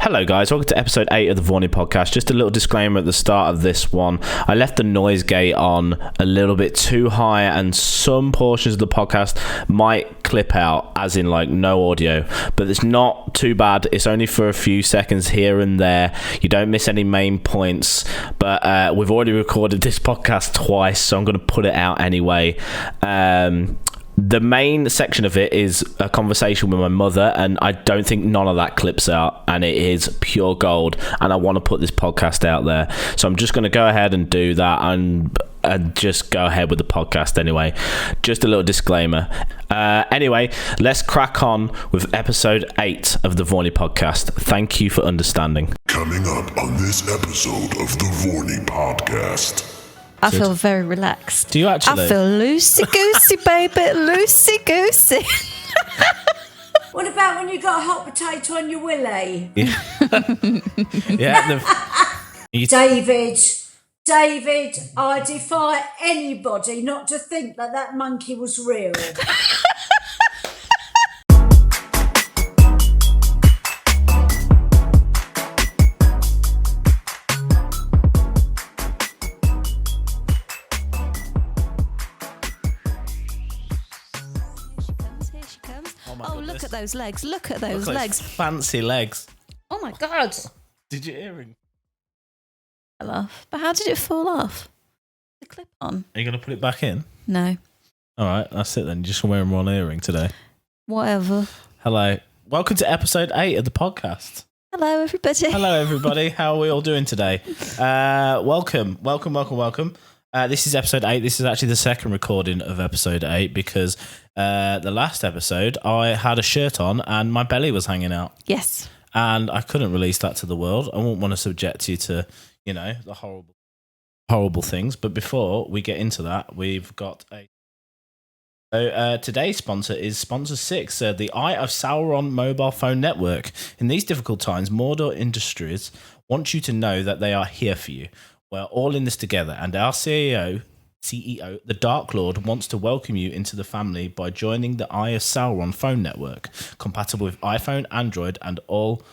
Hello guys, welcome to episode 8 of the Vorney podcast. Just a little disclaimer at the start of this one. I left the noise gate on a little bit too high and some portions of the podcast might clip out, as in like no audio, but it's not too bad. It's only for a few seconds here and there. You don't miss any main points, but we've already recorded this podcast twice, so I'm going to put it out anyway. The main section of it is a conversation with my mother, and I don't think none of that clips out, and it is pure gold, and I want to put this podcast out there. So I'm just going to go ahead and do that and just go ahead with the podcast anyway. Just a little disclaimer. Anyway, let's crack on with episode 8 of the Vorney podcast. Thank you for understanding. Coming up on this episode of the Vorney podcast. I feel very relaxed. Do you actually? I feel loosey-goosey, baby. Loosey-goosey. What about when you got a hot potato on your willy? Yeah. David, I defy anybody not to think that that monkey was real. Oh, look at those legs. Look at those legs. Fancy legs. Oh, my God. Did your earring? Fell off. But how did it fall off? The clip on. Are you going to put it back in? No. All right, that's it then. You're just wearing one earring today. Whatever. Hello. Welcome to episode 8 of the podcast. Hello, everybody. Hello, everybody. How are we all doing today? Welcome. This is episode 8. This is actually the second recording of episode 8 because the last episode I had a shirt on and my belly was hanging out. Yes. And I couldn't release that to the world. I wouldn't want to subject you to, you know, the horrible things. But before we get into that, we've got today's sponsor is Sponsor 6, the Eye of Sauron mobile phone network. In these difficult times, Mordor Industries want you to know that they are here for you. We're all in this together, and our CEO, the Dark Lord, wants to welcome you into the family by joining the Eye of Sauron phone network, compatible with iPhone, Android, and all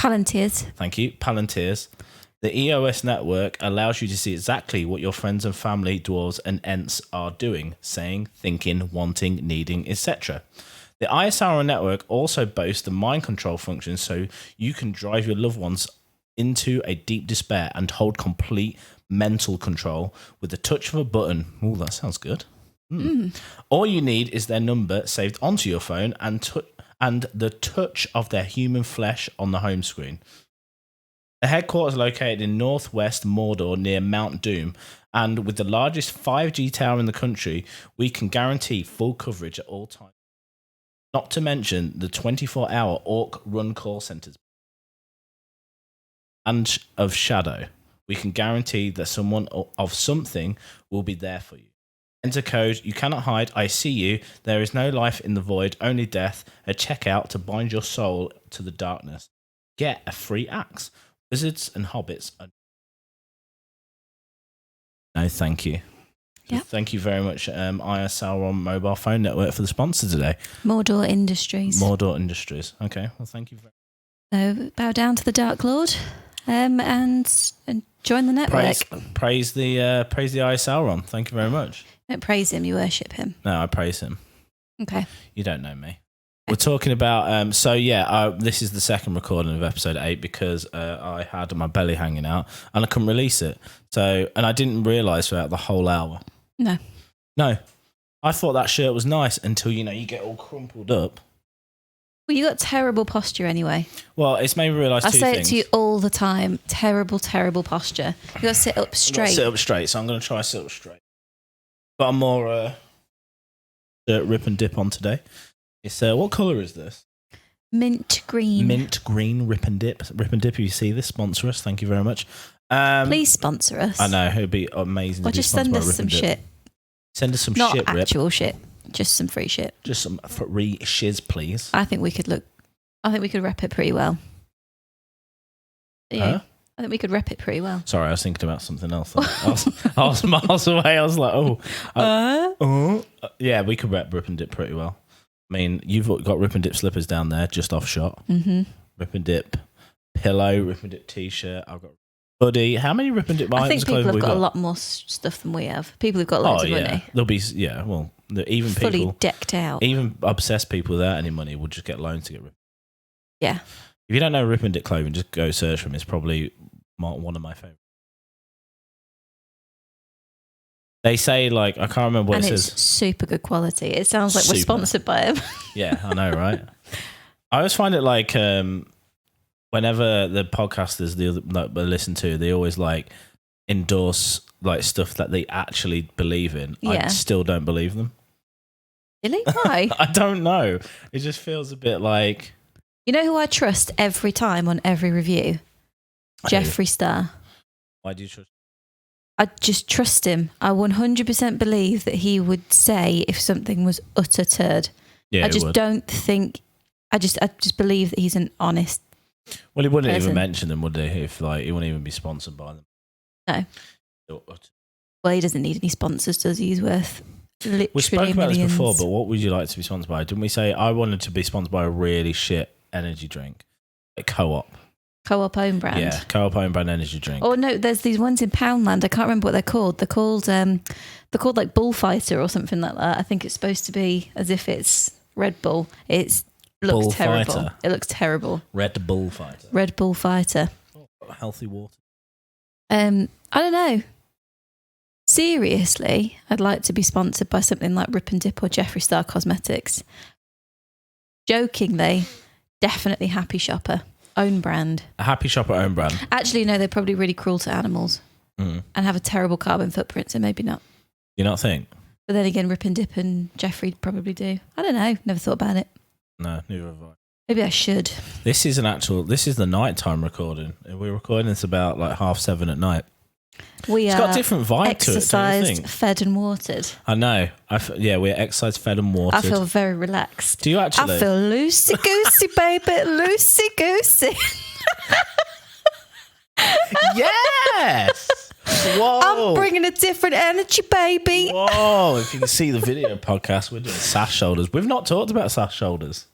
Palantirs. Thank you, Palantirs. The EOS network allows you to see exactly what your friends and family, dwarves and ents are doing, saying, thinking, wanting, needing, etc. The Eye of Sauron network also boasts the mind control function, so you can drive your loved ones into a deep despair and hold complete mental control with the touch of a button. Oh, that sounds good. All you need is their number saved onto your phone and the touch of their human flesh on the home screen. The headquarters is located in northwest Mordor near Mount Doom, and with the largest 5G tower in the country, we can guarantee full coverage at all times. Not to mention the 24-hour Orc-run call centres. And of Shadow, we can guarantee that someone of something will be there for you. Enter code, you cannot hide, I see you, there is no life in the void, only death, a checkout to bind your soul to the darkness. Get a free axe. Wizards and hobbits are... No, thank you. Yep. Thank you very much, Eye of Sauron mobile phone network, for the sponsor today. Mordor Industries. Okay, well, thank you very much. So, bow down to the Dark Lord. And join the network. Praise the Eye of Sauron. Thank you very much. Don't praise him, you worship him. No, I praise him. Okay. You don't know me. We're talking about, this is the second recording of episode 8 because I had my belly hanging out and I couldn't release it. So, and I didn't realise throughout the whole hour. No. I thought that shirt was nice until, you get all crumpled up. Well, you got terrible posture anyway. Well, it's made me realise two things. I say it to you all the time. Terrible, terrible posture. You got to sit up straight. Sit up straight, so I'm going to try to sit up straight. Got a more rip and dip on today. It's what colour is this? Mint green. Mint green rip and dip. Rip and dip, if you see this, sponsor us. Thank you very much. Please sponsor us. I know, it would be amazing. Or just send us some shit. Send us some Not shit, Rip. Not actual shit. Just some free shit. Just some free shiz, please. I think we could rep it pretty well. Yeah. Huh? I think we could rep it pretty well. Sorry, I was thinking about something else. I was miles away. I was like, yeah, we could rip and dip pretty well. I mean, you've got rip and dip slippers down there, just off shot. Mm-hmm. Rip and Dip pillow, Rip and Dip t-shirt. I've got hoodie. How many Rip and Dip I items think of people clothing have we got a lot more stuff than we have. People who've got loads of money, There'll be well, even fully people, decked out. even obsessed people without any money will just get loans to get Rip. Yeah. If you don't know Rip and Dip clothing, just go search for them. It's probably one of my favorites. They say, like, I can't remember what and it it's says. super good quality. It sounds like we're Super. sponsored by them. Yeah, I know, right? I always find it like whenever the podcasters that I listen to, they always like endorse like stuff that they actually believe in. I Yeah. still don't believe them. Really? Why? I don't know. It just feels a bit like You know who I trust every time on every review? Jeffree Star. Why do you trust? I just trust him. I 100% believe that he would say if something was utter turd. Yeah, I just don't think. I just believe that he's an honest. Well, he wouldn't even person. mention them, would he? If like he wouldn't even be sponsored by them. No. Well, he doesn't need any sponsors, does he? He's worth literally We spoke about millions. this before, but what would you like to be sponsored by? Didn't we say I wanted to be sponsored by a really shit energy drink, like Co-op? Co-op own brand. Yeah, Co-op own brand energy drink. Oh no, there's these ones in Poundland. I can't remember what they're called. They're called like Bullfighter or something like that. I think it's supposed to be as if it's Red Bull. It looks Bullfighter. terrible. It looks terrible. Red Bull Fighter. Red Bull Fighter. Healthy water. I don't know. Seriously, I'd like to be sponsored by something like Rip and Dip or Jeffree Star Cosmetics. Jokingly, definitely Happy Shopper. Own brand. A Happy Shopper own brand. Actually, no, they're probably really cruel to animals Mm. and have a terrible carbon footprint, so maybe not. You not think? But then again, Rip and Dip and Jeffree probably do. I don't know. Never thought about it. No, neither have I. Maybe I should. This is the nighttime recording. We're recording this about like 7:30 at night. We It's are got a different vibe to it, don't you exercised, think? fed and watered. I know. We're exercise fed and watered. I feel very relaxed. Do you actually? I feel loosey-goosey, baby. Loosey-goosey. Yes! Whoa! I'm bringing a different energy, baby. Whoa! If you can see the video podcast, we're doing sash shoulders. We've not talked about sash shoulders.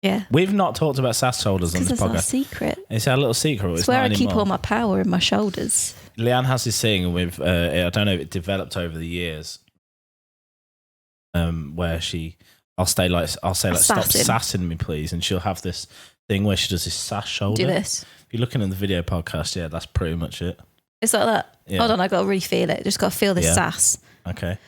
Yeah. We've not talked about sash shoulders on Because this it's our podcast. secret. It's our little secret. It's It's where not I keep anymore. all my power in my shoulders. Leanne has this thing with I don't know if it developed over the years. Where I'll say like stop Assassin. sassing me please, and she'll have this thing where she does this sass shoulder. Do this. If you're looking at the video podcast, yeah, that's pretty much it. It's like that. Yeah. Hold on, I got to really feel it. Just got to feel this Yeah. sass. Okay.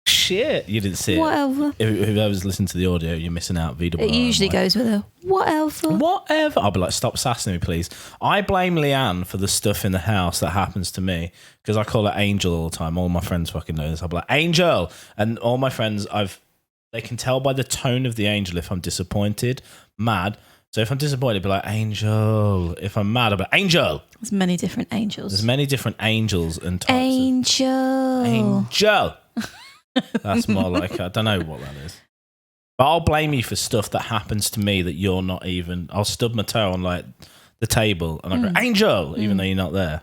Shit, you didn't see it. Whatever. Whoever's listening to the audio, you're missing out. It usually goes with a whatever. Whatever. I'll be like, stop sassing me, please. I blame Leanne for the stuff in the house that happens to me because I call her Angel all the time. All my friends fucking know this. I'll be like, Angel. And all my friends, they can tell by the tone of the angel if I'm disappointed, mad. So if I'm disappointed, I'll be like, Angel. If I'm mad, I'll be like, Angel. There's many different angels. There's many different angels and types. Angel. Angel. That's more like, I don't know what that is. But I'll blame you for stuff that happens to me that you're not even. I'll stub my toe on like the table and I go, Angel, even though you're not there.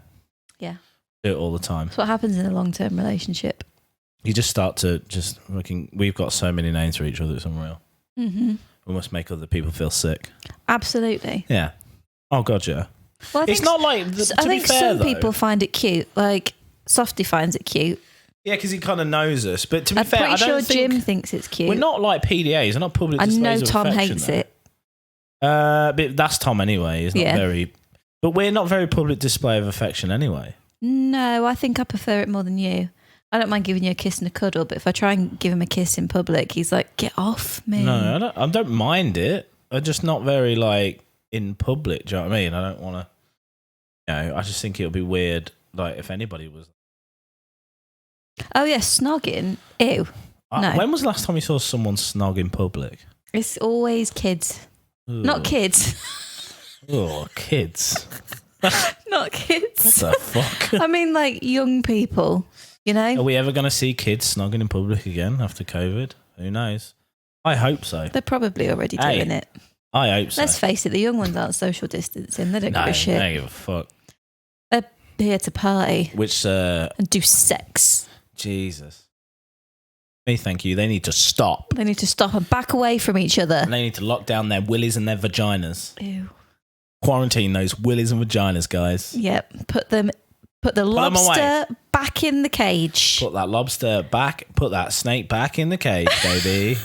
Yeah. Do it all the time. That's what happens in a long-term relationship. You just start to just fucking. We've got so many names for each other, it's unreal. Mm-hmm. We must make other people feel sick. Absolutely. Yeah. Oh, God, yeah. Well, I It's think not like. I To be think fair, some though, people find it cute. Like Softy finds it cute. yeah, because he kind of knows us. But to be I'm fair, pretty I don't sure think Jim thinks it's cute. we're not like PDAs. We're not public I displays know of Tom affection, hates though. it. But that's Tom anyway. He's not Yeah. very. But we're not very public display of affection anyway. No, I think I prefer it more than you. I don't mind giving you a kiss and a cuddle, but if I try and give him a kiss in public, he's like, "Get off me." No, I don't mind it. I'm just not very like in public. Do you know what I mean? I don't want to. I just think it would be weird. Like if anybody was. Oh yeah, snogging. Ew. No. When was the last time you saw someone snog in public? It's always kids. Ugh. Not kids. Oh, kids. Not kids. What the fuck? I mean, like young people. You know, Are we ever going to see kids snogging in public again after COVID? Who knows? I hope so. they're probably already Hey, doing it. I hope so. Let's face it, the young ones aren't social distancing. They don't no, give a shit. they don't give a fuck. They're here to party Which, and do sex. Jesus. Me, thank you. They need to stop. They need to stop and back away from each other. And they need to lock down their willies and their vaginas. Ew. Quarantine those willies and vaginas, guys. Yep. Put the them lobster back in the cage. Put that lobster back. Put that snake back in the cage, baby.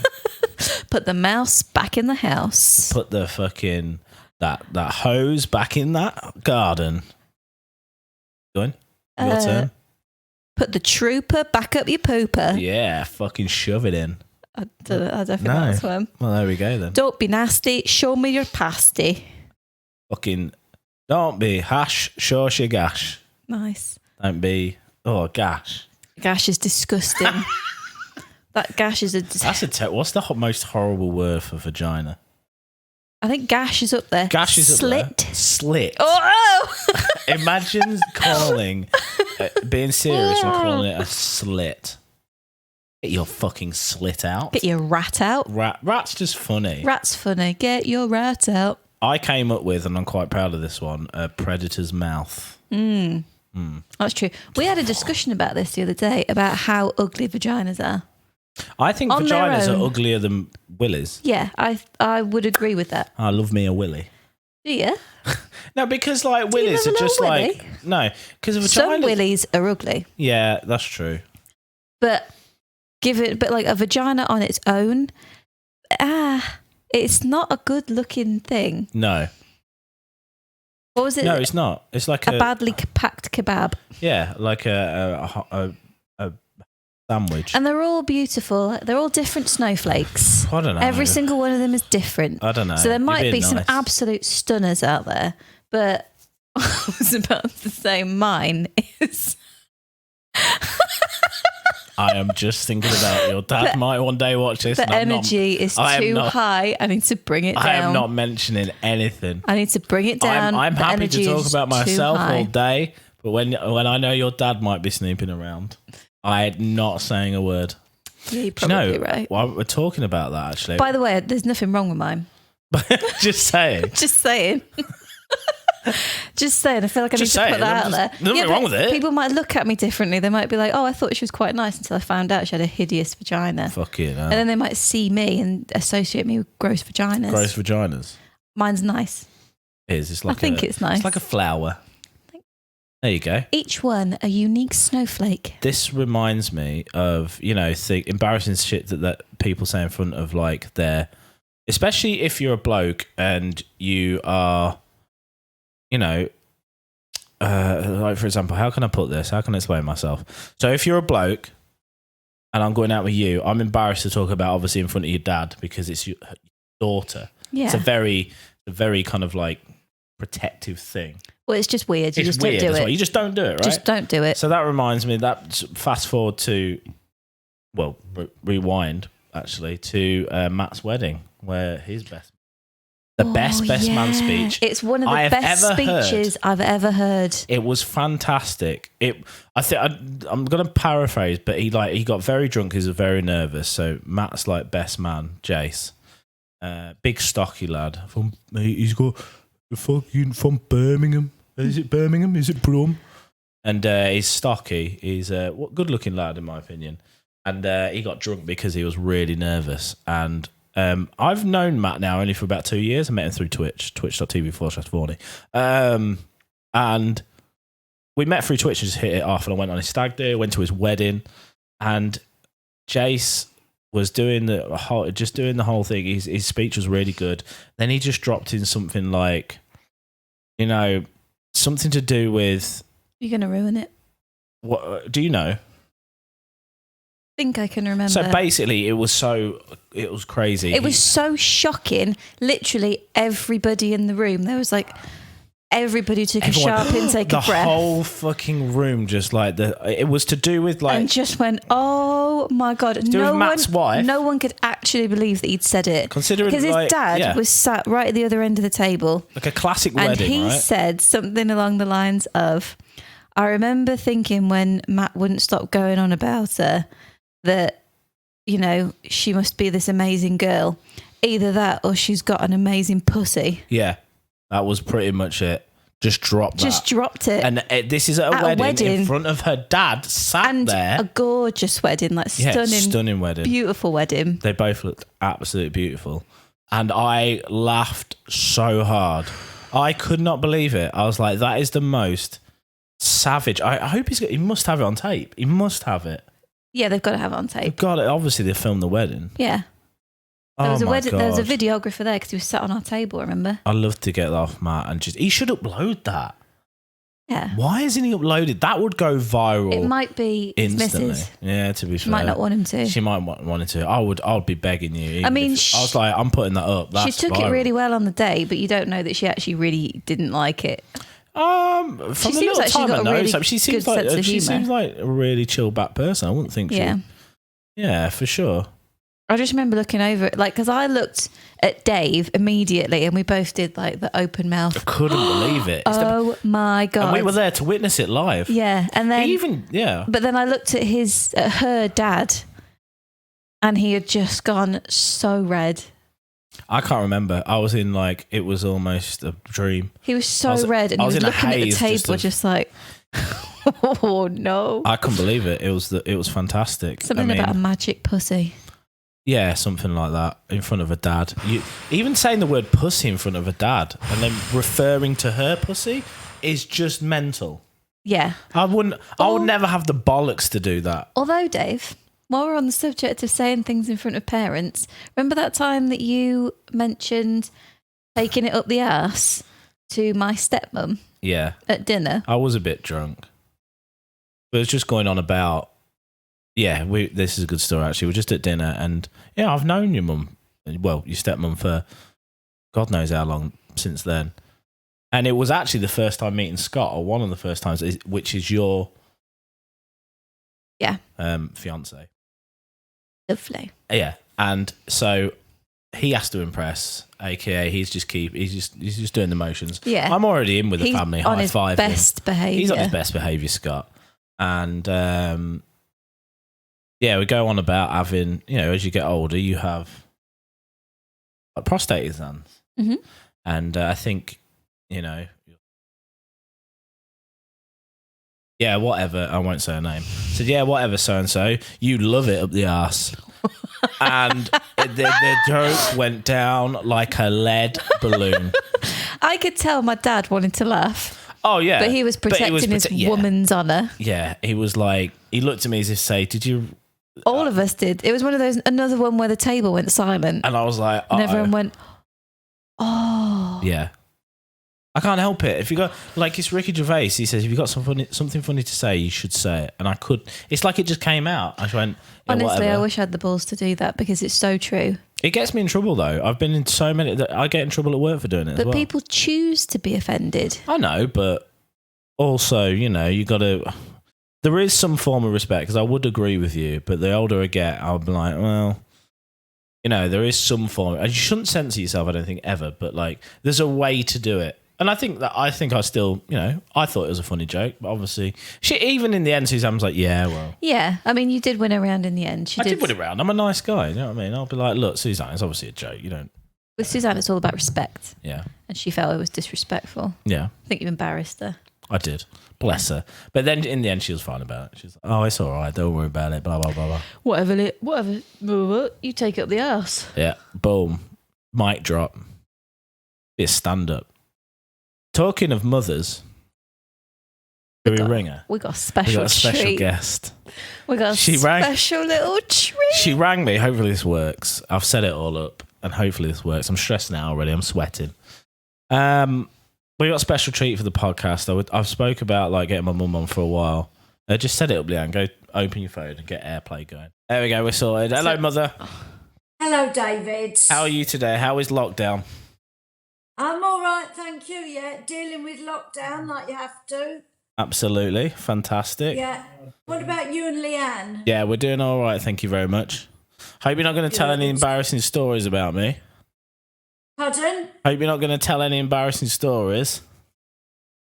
Put the mouse back in the house. Put the fucking that hose back in that garden. Go on. Your turn. Put the trooper back up your pooper. Yeah, fucking shove it in. I don't think that's one. Well, there we go then. Don't be nasty. Show me your pasty. Fucking don't be hash, show your gash. Nice. Don't be gash. Gash is disgusting. That gash is What's the most horrible word for vagina? I think gash is up there. Gash is Slit. up there. Slit. Oh! Imagine calling, being serious and calling it a slit. Get your fucking slit out. Get your rat out. Rat's just funny. Rat's funny. Get your rat out. I came up with, and I'm quite proud of this one, a predator's mouth. That's true. We had a discussion about this the other day about how ugly vaginas are. I think On their vaginas own. are uglier than willies. Yeah, I would agree with that. I love me a willy. Do you? No, because like willies love are a just little like willy? no, because of Some vaginas. willies are ugly, Yeah, that's true. but like a vagina on its own, it's not a good looking thing. No, What was it? no, it's not. It's like a badly packed kebab. yeah, like a sandwich. And they're all beautiful. They're all different snowflakes. I don't know. Every single one of them is different. I don't know. So there might You're be being some nice. absolute stunners out there, but I was about to say mine is. I am just thinking about your dad might one day watch this. The and I'm not- energy is I am too not- high. I need to bring it down. I am not mentioning anything. I need to bring it down. I'm The happy to energy talk is about too myself high. all day, but when I know your dad might be snooping around, I'm not saying a word. Yeah, you're Do you know, probably right. while we're talking about that, actually. By the way, there's nothing wrong with mine. Just saying. Just saying. Just saying. I feel like I Just need to saying. put that out There's there. nothing wrong but with it. People might look at me differently. They might be like, "Oh, I thought she was quite nice," until I found out she had a hideous vagina. Fucking hell. And then they might see me and associate me with gross vaginas. Gross vaginas. Mine's nice. It is. It's like I think it's nice. It's like a flower. There you go. Each one a unique snowflake. This reminds me of, embarrassing shit that people say in front of like their, especially if you're a bloke and you are, like for example, how can I put this? How can I explain myself? So if you're a bloke and I'm going out with you, I'm embarrassed to talk about obviously in front of your dad because it's your daughter. Yeah. It's a very kind of like protective thing. Well, it's just weird. You It's just weird don't do as well. it. You just don't do it, right? Just don't do it. So that reminds me, that fast forward to, rewind actually to Matt's wedding, where his best man speech. It's one of the I have best ever speeches I've ever heard. It was fantastic. I'm going to paraphrase, but he got very drunk. He was very nervous. So Matt's like best man, Jace, big stocky lad he's got fucking from Birmingham. Is it Birmingham? Is it Brum? And he's stocky. He's a good-looking lad, in my opinion. And he got drunk because he was really nervous. And I've known Matt now only for about 2 years. I met him through Twitch, twitch.tv/Vorney. And we met through Twitch and just hit it off. And I went on his stag do, went to his wedding. And Jace was doing the whole thing. His speech was really good. Then he just dropped in something like, something to do with... You're going to ruin it. What do you know? I think I can remember. So basically, it was crazy. It was so shocking. Literally everybody in the room, there was like, everybody took a sharp intake of breath. The whole fucking room just like, it was to do with like... And just went, oh my God. do with Matt's wife. No one could actually believe that he'd said it. Considering, because his like, dad yeah. was sat right at the other end of the table. Like a classic And wedding, he right? said something along the lines of, I remember thinking when Matt wouldn't stop going on about her that, she must be this amazing girl. Either that or she's got an amazing pussy. Yeah, that was pretty much it. Just dropped that. Just dropped it. And this is at a wedding in front of her dad, sat and there. a gorgeous wedding, like Stunning wedding. Beautiful wedding. They both looked absolutely beautiful. And I laughed so hard. I could not believe it. I was like, that is the most savage. I hope he must have it on tape. He must have it. Yeah, they've got to have it on They've tape. got it. Obviously, they filmed the wedding. Yeah. There There was a videographer there because he was sat on our table, remember? I'd love to get that off Matt and he should upload that. Yeah. Why isn't he uploaded? That would go viral. It might be his instantly. missus. Yeah, to be fair. Might not want him to. She might want him to. I'd be begging you. I mean, I was like, I'm putting that up. That's she took viral. it really well on the day, but you don't know that she actually really didn't like it. From the seems little like she's time got I a know, really she seems good sense of she humour. seems like a really chill back person. I wouldn't think Yeah. Yeah, for sure. I just remember looking over it, like, because I looked at Dave immediately and we both did like the open mouth. I couldn't believe it. Oh my God. And we were there to witness it live. Yeah. And then, But then I looked at her dad and he had just gone so red. I can't remember. I was in it was almost a dream. He was so red and he was in a looking at the haze table just like, oh no. I couldn't believe it. It was fantastic. Something about a magic pussy. Yeah, something like that in front of a dad. Even saying the word pussy in front of a dad and then referring to her pussy is just mental. Yeah. I would never have the bollocks to do that. Although, Dave, while we're on the subject of saying things in front of parents, remember that time that you mentioned taking it up the arse to my stepmum Yeah. at dinner? I was a bit drunk. But it was just going on about, this is a good story actually. We're just at dinner and, I've known your mum, well, your stepmum for God knows how long since then. And it was actually the first time meeting Scott, or one of the first times, which is your fiance. Lovely. Yeah. And so he has to impress, aka he's just doing the motions. Yeah. I'm already in with the He's family, on high his five. best behaviour. He's on his best behaviour, Scott. And we go on about having, as you get older, you have prostate exams. Mm-hmm. And I think, whatever. I won't say her name. Said, whatever, so-and-so. You love it up the arse. And the joke went down like a lead balloon. I could tell my dad wanted to laugh. Oh, yeah. But he was protecting his woman's honour. Yeah, he was like, he looked at me as if to say, did you... All of us did. It was one of those, another one where the table went silent. And I was like, and everyone went, oh. Yeah. I can't help it. If you got, it's Ricky Gervais, he says, if you got something funny to say, you should say it. And I could, it's like it just came out. I just went, honestly, whatever. I wish I had the balls to do that because it's so true. It gets me in trouble though. I've been in so many that I get in trouble at work for doing it But as well. people choose to be offended. I know, but also, you got to, there is some form of respect because I would agree with you, but the older I get, I'll be like, well, there is some form, and you shouldn't censor yourself, I don't think, ever, but there's a way to do it. And I think I still, I thought it was a funny joke, but obviously, even in the end, Suzanne's like, yeah, well. Yeah, I mean, you did win around in the end. I did win around. I'm a nice guy, you know what I mean? I'll be like, look, Suzanne, it's obviously a joke. You don't. With Suzanne, it's all about respect. Yeah. And she felt it was disrespectful. Yeah. I think you embarrassed her. I did. Bless her. But then in the end, she was fine about it. She's like, oh, it's all right. Don't worry about it. Blah, blah, blah, blah. Whatever. You take it up the arse. Yeah. Boom. Mic drop. Be a stand-up. Talking of mothers, do we ring her? We got a special treat. Guest. We got a special little treat. She rang me. Hopefully this works. I've set it all up, and hopefully this works. I'm stressed now already. I'm sweating. We got a special treat for the podcast. I've spoke about getting my mum on for a while. Just set it up, Leanne. Go open your phone and get AirPlay going. There we go. We're sorted. Hello, Mother. Hello, David. How are you today? How is lockdown? I'm all right, thank you. Yeah, dealing with lockdown like you have to. Absolutely. Fantastic. Yeah. What about you and Leanne? Yeah, we're doing all right. Thank you very much. Hope you're not going to tell any embarrassing stories about me. Pardon? Hope you're not going to tell any embarrassing stories.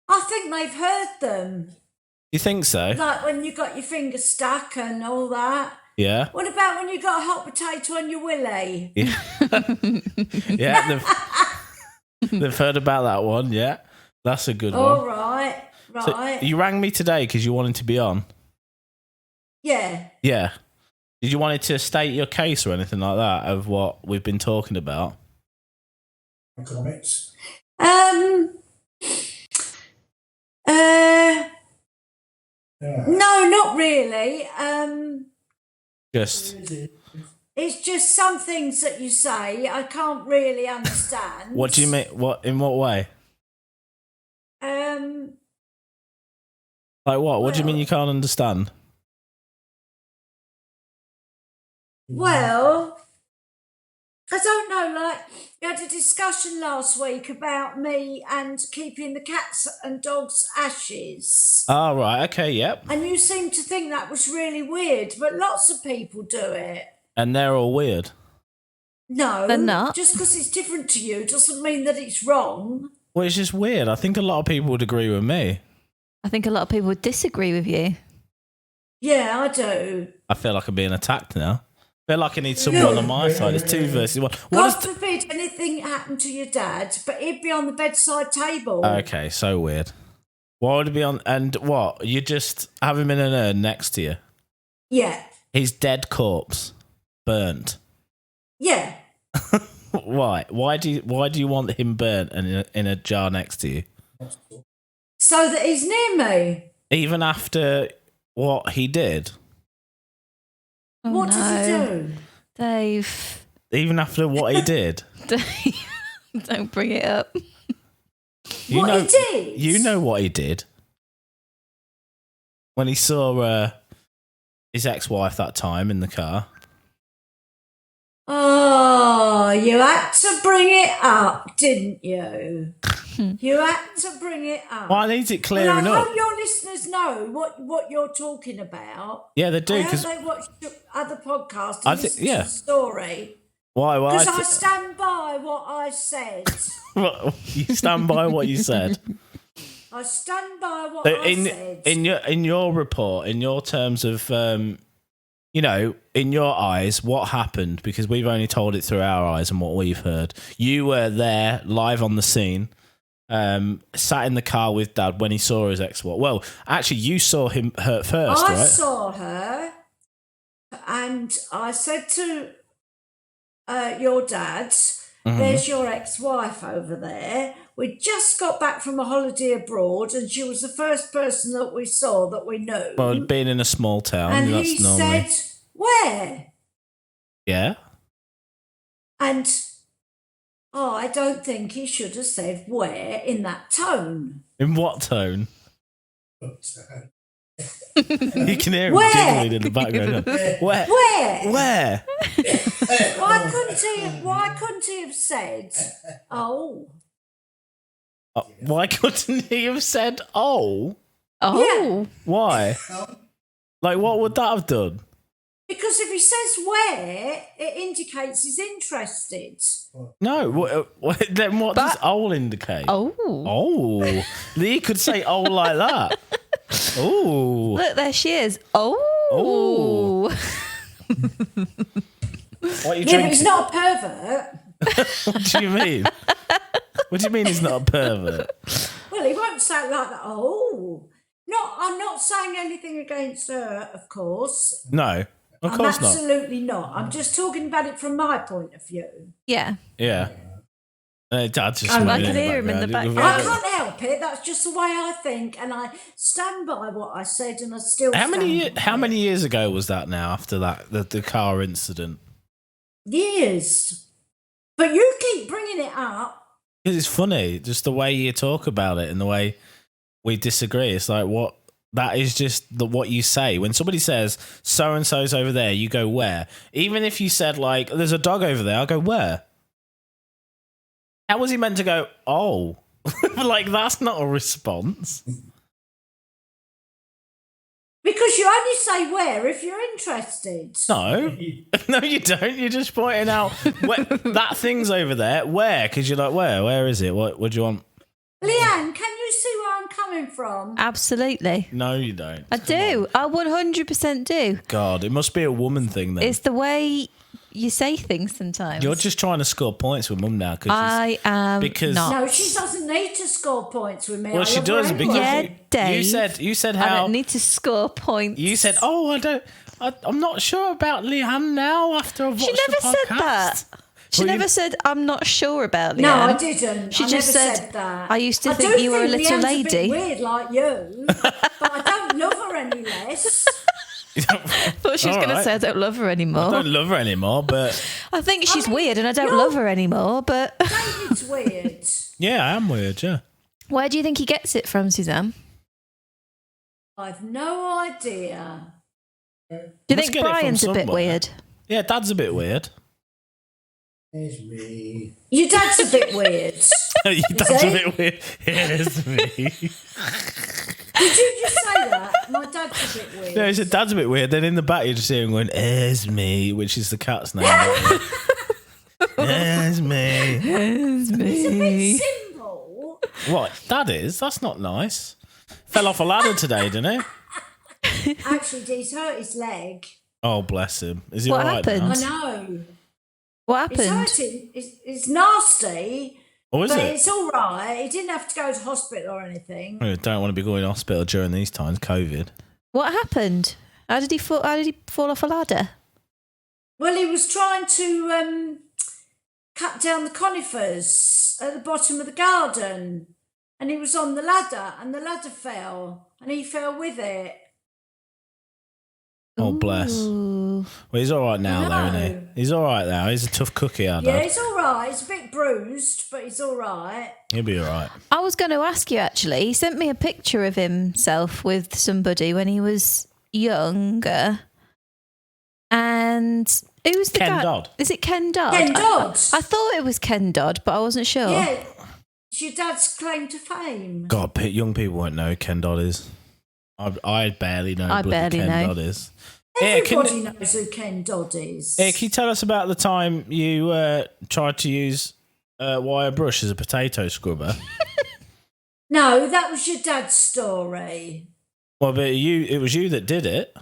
I think they've heard them. You think so? Like when you got your finger stuck and all that. Yeah. What about when you got a hot potato on your willy? Yeah. Yeah, they've heard about that one, yeah. That's a good All one. right. So Right. you rang me today because you wanted to be on. Yeah. Yeah. Did you want to state your case or anything like that of what we've been talking about? Comments. No, not really. Just It's just some things that you say I can't really understand. what do you mean? What in what way? Like what? What do you mean you can't understand? Well, I don't know, like, we had a discussion last week about me and keeping the cats and dogs' ashes. Oh right, okay, yep. And you seem to think that was really weird, but lots of people do it. And they're all weird. No, They're not. just because it's different to you doesn't mean that it's wrong. Well, it's just weird. I think a lot of people would agree with me. I think a lot of people would disagree with you. Yeah, I do. I feel like I'm being attacked now. I feel like I need someone on my side. It's 2 versus 1. What God is forbid anything happened to your dad, but he'd be on the bedside table. Okay, so weird. Why would it be on? And what? You just have him in an urn next to you. Yeah, His dead corpse, burnt. yeah. Why? Why do you want him burnt and in a jar next to you? So that he's near me. Even after what he did? Oh, What no. did he do? Dave, Even after what he did? Dave, don't bring it up. You What know, he did? You know what he did. When he saw his ex-wife that time in the car. Oh, you had to bring it up, didn't you? You had to bring it up. Why needs it Well, clearing I up? hope your listeners know what you're talking about. Yeah, they do. I hope Because they watch other podcasts I and think- listen yeah. to the story. why? Well, Because I stand by what I said. you stand by what you said. I stand by what So I said. in your report, in your terms of in your eyes, what happened? Because we've only told it through our eyes and what we've heard. You were there, live on the scene, sat in the car with Dad when he saw his ex-wife. Well, actually, you saw him hurt first, I right? saw her, and I said to your dad, Mm-hmm. "There's your ex-wife over there. We just got back from a holiday abroad, and she was the first person that we saw that we knew." Well, being in a small town, and that's he normally said, "Where?" yeah. And I don't think he should have said "where" in that tone. In what tone? You can hear him Where? giggling in the background. Where? Where? Where? Why couldn't he have said, "Oh"? Why couldn't he have said, "Oh"? Oh, Why? Like, what would that have done? Because if he says "where," it indicates he's interested. No. Then what does But- "oh" indicate? oh. Oh. He could say "oh" like that. Oh. Look, there she is. Oh. What are you Yeah, but drinking? he's not a pervert. What do you mean? What do you mean he's not a pervert? Well, he won't say it like that. Oh, no, I'm not saying anything against her, of course. No. Of I'm course not. absolutely not. I'm just talking about it from my point of view. Yeah. Yeah. Dad's just I smiling can hear him in the background. background. I can't help it. That's just the way I think, and I stand by what I said, and I still. How many stand by how it. many years ago was that now after that the car incident? years? But you keep bringing it up. Because it's funny, just the way you talk about it and the way we disagree. It's like what that is just what you say. When somebody says so and so's over there, you go where? Even if you said like there's a dog over there, I'll go where? How was he meant to go, oh? Like that's not a response. Because you only say where if you're interested. No. No, you don't. You're just pointing out that thing's over there. Where? Because you're like, where? Where is it? What do you want? Leanne, can you see where I'm coming from? Absolutely. No, you don't. I do. I 100% do. God, it must be a woman thing then. It's the way you say things sometimes. You're just trying to score points with Mum now. I am because- not. No, she doesn't need to score points with me. Well, I she love her does anyway. because Yeah, Dave. you said I how don't need to score points. you said, I'm not sure about Leanne now after I've watched She never the podcast. said that. She Well, never said, I'm not sure about Leanne. No, I didn't. She I just never said, that. I used to I think do you were a little Leanne's lady. A bit weird like you, but I don't love her any less. I thought she was All going to right. say I don't love her anymore. I don't love her anymore, but I think she's mean, weird and I don't you're- love her anymore, but David's weird. yeah, I am weird, yeah. where do you think he gets it from, Suzanne? I've no idea. Do you Must think get it from Brian's a bit somewhere. weird? Yeah, Dad's a bit weird. There's me. Your dad's a bit weird. Dad's he? a bit weird. Here's me. Did you just say that? My dad's a bit weird. No, he said Dad's a bit weird. Then in the back, you just hear him going, "Here's me," which is the cat's name. Here's me. It's It's a me. bit simple. What? Dad is? That's not nice. Fell off a ladder today, didn't he? Actually, he's hurt his leg. Oh, bless him. Is he What all right happened? I now? know. What It's happened? hurting. It's nasty, Or is but it? it's all right. He didn't have to go to hospital or anything. I don't want to be going to hospital during these times, COVID. What happened? How did he fall off a ladder? Well, he was trying to cut down the conifers at the bottom of the garden, and he was on the ladder, and the ladder fell, and he fell with it. Oh, bless. Ooh. Well, he's all right now, though, isn't No. he? He's all right now. He's a tough cookie, our Yeah, dad. he's all right. He's a bit bruised, but he's all right. He'll be all right. I was going to ask you actually. He sent me a picture of himself with somebody when he was younger. And who was the Ken guy? Dodd. Is it Ken Dodd? Ken Dodd. I thought it was Ken Dodd, but I wasn't sure. Yeah, it's your dad's claim to fame. God, young people won't know who Ken Dodd is. I barely know I who barely Ken know. Dodd is. Yeah, Everybody knows who Ken Dodd is. Can you tell us about the time you tried to use wire brush as a potato scrubber? No, that was your dad's story. Well, but it was you that did it,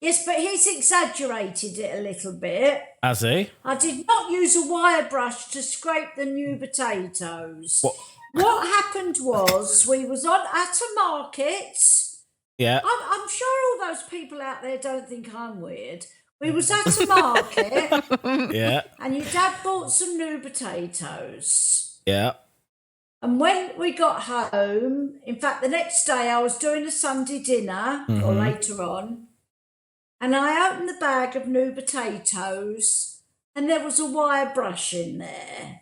Yes, but he's exaggerated it a little bit. has he? I did not use a wire brush to scrape the new potatoes. What? What happened was we was at a market. Yeah. I'm sure all those people out there don't think I'm weird. We was at a market Yeah. and your dad bought some new potatoes. Yeah. And when we got home, in fact, the next day I was doing a Sunday dinner or later on, and I opened the bag of new potatoes and there was a wire brush in there.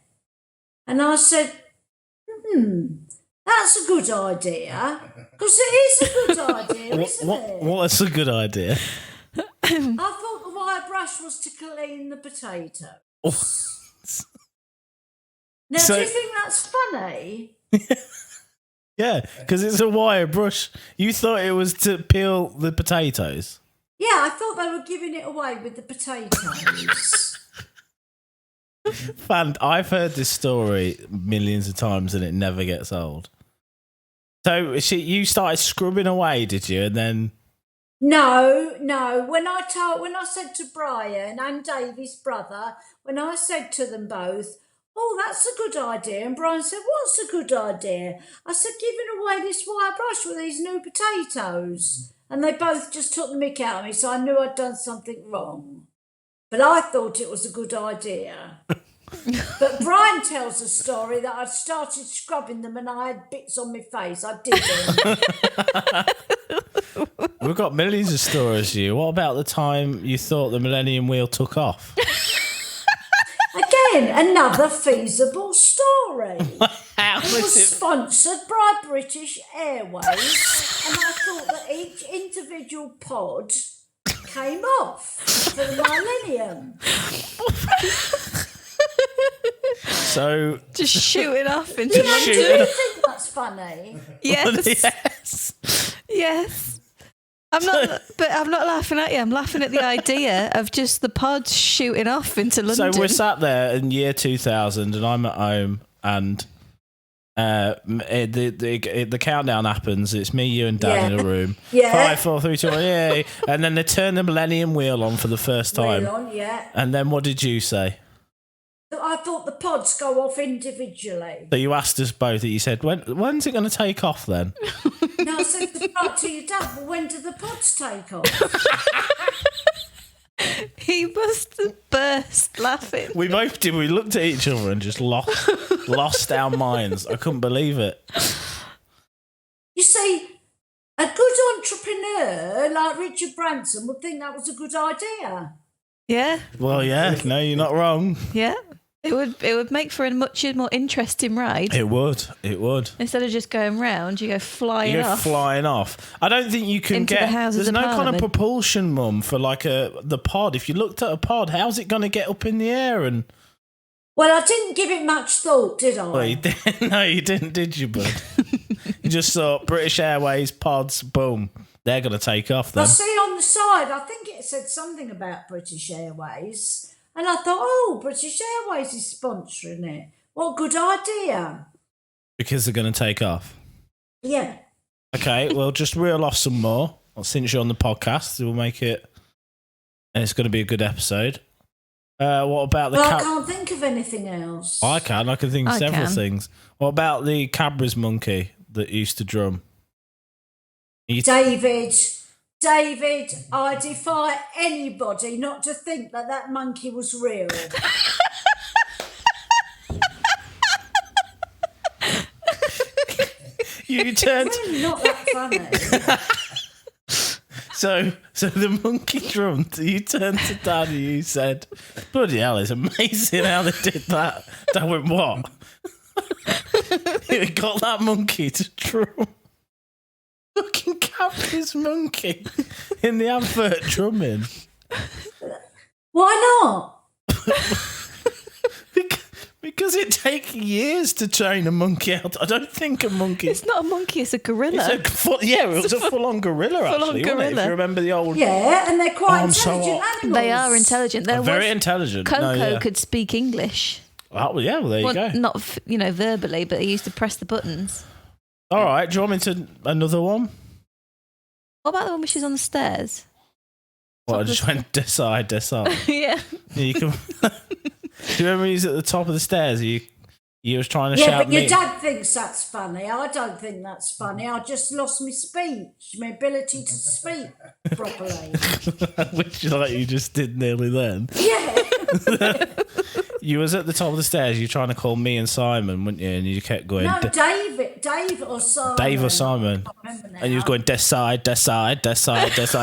And I said, that's a good idea. Because it is a good idea, isn't it? What's a good idea? I thought the wire brush was to clean the potato. Now, So- do you think that's funny? Yeah, because it's a wire brush. You thought it was to peel the potatoes. Yeah, I thought they were giving it away with the potatoes. I've heard this story millions of times and it never gets old. So you started scrubbing away, did you? And then No. When I said to Brian and Davey's brother, when I said to them both, "Oh, that's a good idea," and Brian said, "What's a good idea?" I said, "Giving away this wire brush with these new potatoes," and they both just took the mick out of me, so I knew I'd done something wrong. But I thought it was a good idea. But Brian tells a story that I'd started scrubbing them and I had bits on my face. I didn't. we've got millions of stories. What about the time you thought the Millennium Wheel took off? Again, another feasible story. How It was sponsored by British Airways, and I thought that each individual pod came off for the millennium. So Just shooting off into Do London. you think that's funny? Yes. yes. Yes. I'm not laughing at you. I'm laughing at the idea of just the pod shooting off into London. So we're sat there in year 2000 and I'm at home and The countdown happens. It's me, you, and Dad in a room. Yeah. 5, 4, 3, 2, 1, yay! And then they turn the Millennium Wheel on for the first time. Wheel on, yeah. And then what did you say? I thought the pods go off individually. So you asked us both. You said, "When's it going to take off?" Then No, I said to your dad, well, when do the pods take off? He must have burst laughing. we both did. We looked at each other and just lost our minds. I couldn't believe it. You see, a good entrepreneur like Richard Branson would think that was a good idea. Yeah, Well, yeah, no, you're not wrong. yeah. It would make for a much more interesting ride. It would. Instead of just going round, you go flying You go off. flying off. I don't think you can Into the get. Houses There's of no kind of Parliament. propulsion, Mum, for like the pod. If you looked at a pod, how's it going to get up in the air? And Well, I didn't give it much thought, did I? well, you didn't. No, you didn't, did you, bud? You just thought British Airways pods, boom, they're going to take off I then. see on the side, I think it said something about British Airways. And I thought, oh, British Airways is sponsoring it. What good idea. Because they're going to take off. Yeah. Okay, well, just reel off some more. Well, since you're on the podcast, we'll make it. And it's going to be a good episode. What about the Well, I can't think of anything else. I can think of I several can. things. What about the Cadbury's monkey that used to drum? David, I defy anybody not to think that monkey was real. You turned. Really not that funny. So the monkey drummed. You turned to Dad and you said, "Bloody hell, it's amazing how they did that." Dad went, "What?" You got that monkey to drum. Fucking Cadbury's monkey in the advert drumming. Why not? Because it takes years to train a monkey out. I don't think a monkey. It's not a monkey, it's a gorilla. It was a full-on gorilla, full-on actually, wasn't it? If gorilla. you remember the old. Yeah, and they're quite I'm so intelligent hot. animals. They are intelligent. There Very was intelligent. Coco No, yeah. could speak English. Oh, well, yeah, well, there you Well, go. not verbally, but he used to press the buttons. All right, do you want me to another one? What about the one where she's on the stairs? Well, I just went decide. Yeah. You can. Do you remember he's at the top of the stairs? You was trying to Yeah, shout but your me. dad thinks that's funny. I don't think that's funny. I just lost my speech, my ability to speak properly. Which like you just did nearly then. Yeah. You was at the top of the stairs. You were trying to call me and Simon, weren't you? And you kept going. No, Dave or Simon. Dave or Simon. I can't remember now. And you was going decide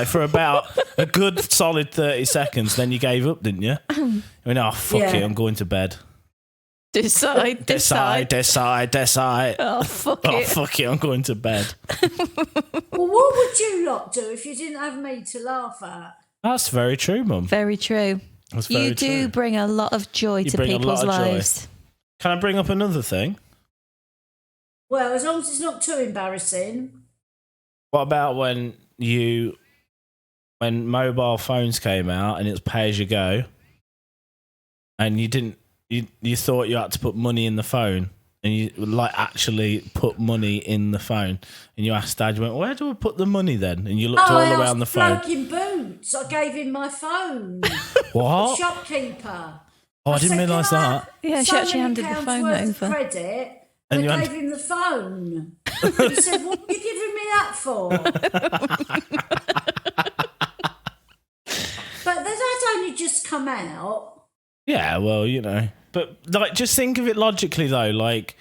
for about a good solid 30 seconds. Then you gave up, didn't you? I went, oh, fuck Yeah. it, I'm going to bed. Decide. Oh, fuck Oh, it. fuck it, I'm going to bed. Well, what would you lot do if you didn't have me to laugh at? That's very true, Mum. Very true. That's very You do true. bring a lot of joy You to bring a people's lot of joy. lives. Can I bring up another thing? Well, as long as it's not too embarrassing. What about when mobile phones came out and it was pay as you go, and you thought you had to put money in the phone, and you like actually put money in the phone, and you asked Dad, you went, where do I put the money then? And you looked all around the phone. bloke in boots. I gave him my phone. What? Shopkeeper. Oh, I didn't said, realise "Can I that. have Yeah, she so actually many handed the pounds phone worth of over." credit. And And you I hand- gave him the phone. And he said, what are you giving me that for? But that only just come out. Yeah, well, you know, but like, just think of it logically though. Like,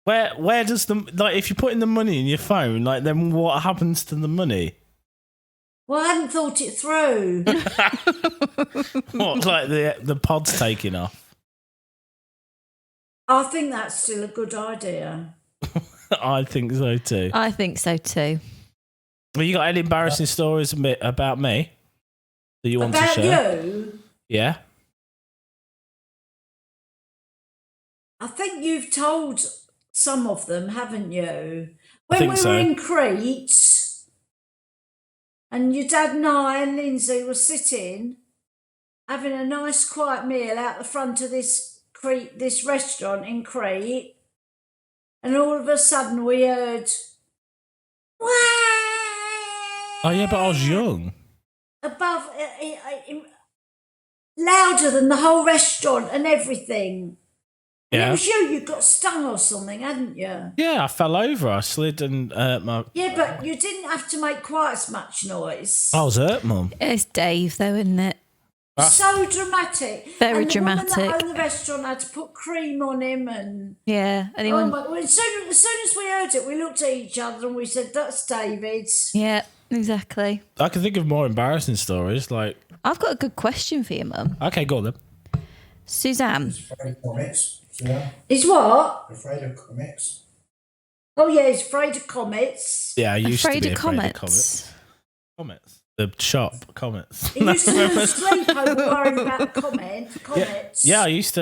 where does if you're putting the money in your phone, like, then what happens to the money? Well, I hadn't thought it through. What, like the pod's taking off? I think that's still a good idea. I think so too. I think so too. Well, you got any embarrassing stories about me that you want About to share? you, Yeah. I think you've told some of them, haven't you? When think we so. were in Crete and your dad and I and Lindsay were sitting having a nice quiet meal out the front of this restaurant in Crete, and all of a sudden we heard, "Wah!" Oh yeah, but I was young. above, louder than the whole restaurant and everything. And it Yeah. was you got stung or something, hadn't you? Yeah, I fell over. I slid and my. Yeah, but you didn't have to make quite as much noise. I was hurt, Mum. It's Dave, though, isn't it? So dramatic. Very and the woman dramatic. that owned the restaurant had to put cream on him and... Yeah. Oh Anyone? my, well, as soon as we heard it, we looked at each other and we said, "That's David's." Yeah, exactly. I can think of more embarrassing stories. Like, I've got a good question for you, Mum. okay, go on then. Suzanne. Afraid of comets. Yeah. He's what? Afraid of comets. Oh yeah, he's afraid of comets. Yeah, I used Afraid to be of afraid comets. of comets. The shop comets. He used to lose sleep over worrying about comets. Yeah, I used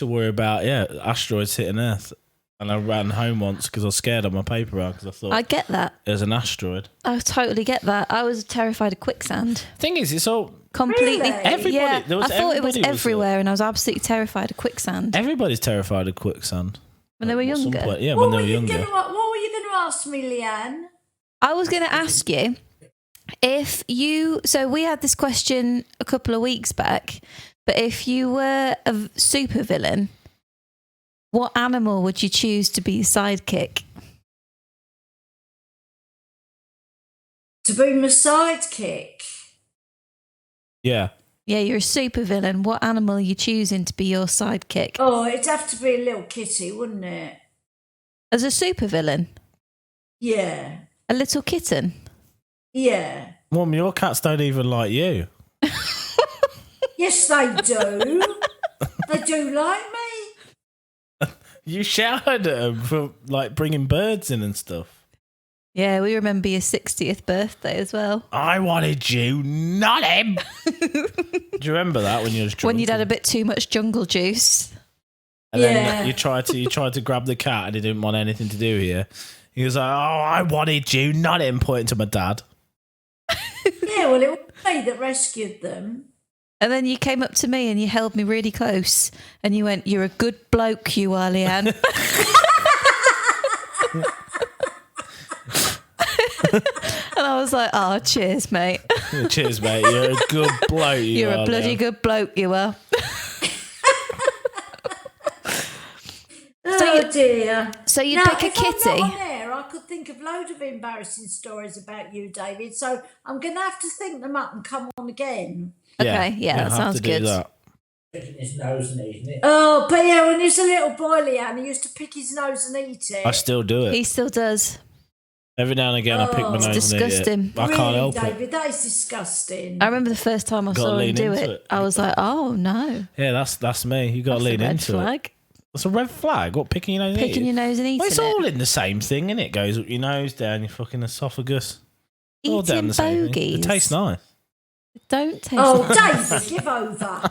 to worry about asteroids hitting Earth, and I ran home once because I was scared of my paper route because I thought I get that. it was an asteroid. I totally get that. I was terrified of quicksand. Thing is, it's all Completely. Really? Everybody- Yeah, there was- I thought it was everybody was, everywhere, and I was absolutely terrified of quicksand everybody's terrified of quicksand. when they were At some younger. point, yeah, What when they were were you younger. what were you going to ask me, Leanne? I was going to ask you if you. So we had this question a couple of weeks back, but if you were a supervillain, what animal would you choose to be your sidekick? To be my sidekick. Yeah, Yeah, you're a supervillain. What animal are you choosing to be your sidekick? Oh, it'd have to be a little kitty, wouldn't it? As a supervillain, Yeah. a little kitten. Yeah. Mum, your cats don't even like you. Yes, they do. They do like me. You shouted at them for like bringing birds in and stuff. Yeah, we remember your 60th birthday as well. I wanted you, not him. Do you remember that when you was drunk? When you'd had a bit too much jungle juice. And then Yeah. you tried to grab the cat and he didn't want anything to do here. He was like, "Oh, I wanted you, not him," pointing to my dad. Yeah, well, it was me that rescued them. And then you came up to me and you held me really close and you went, "You're a good bloke, you are, Leanne." And I was like, "Oh, cheers, mate. Cheers, mate. You're a good bloke. You're are, a bloody Leon." good bloke, you are." Oh dear. So you Now, pick a if I'm kitty. not on air, I could think of loads of embarrassing stories about you, David. So I'm going to have to think them up and come on again. Okay, yeah, you'll that have sounds to do good. that. Picking his nose and eating it. Oh, but yeah, when he was a little boy, Leanne, he used to pick his nose and eat it. I still do it. He still does. Every now and again, I pick my Oh. nose It's and eat disgusting. it. I really, can't help David, it. that is disgusting. I remember the first time I Gotta saw him lean do into it. it. I was like, "Oh no, Yeah, that's me. You got to that's a lean red into it. flag." It's a red flag. What, picking your nose and Picking eating? your nose and eating Well, it's it. all in the same thing, innit? It goes up your nose, down your fucking esophagus. All down Eating the same thing. bogies. It tastes nice. Don't taste. Oh, nice. David, give over.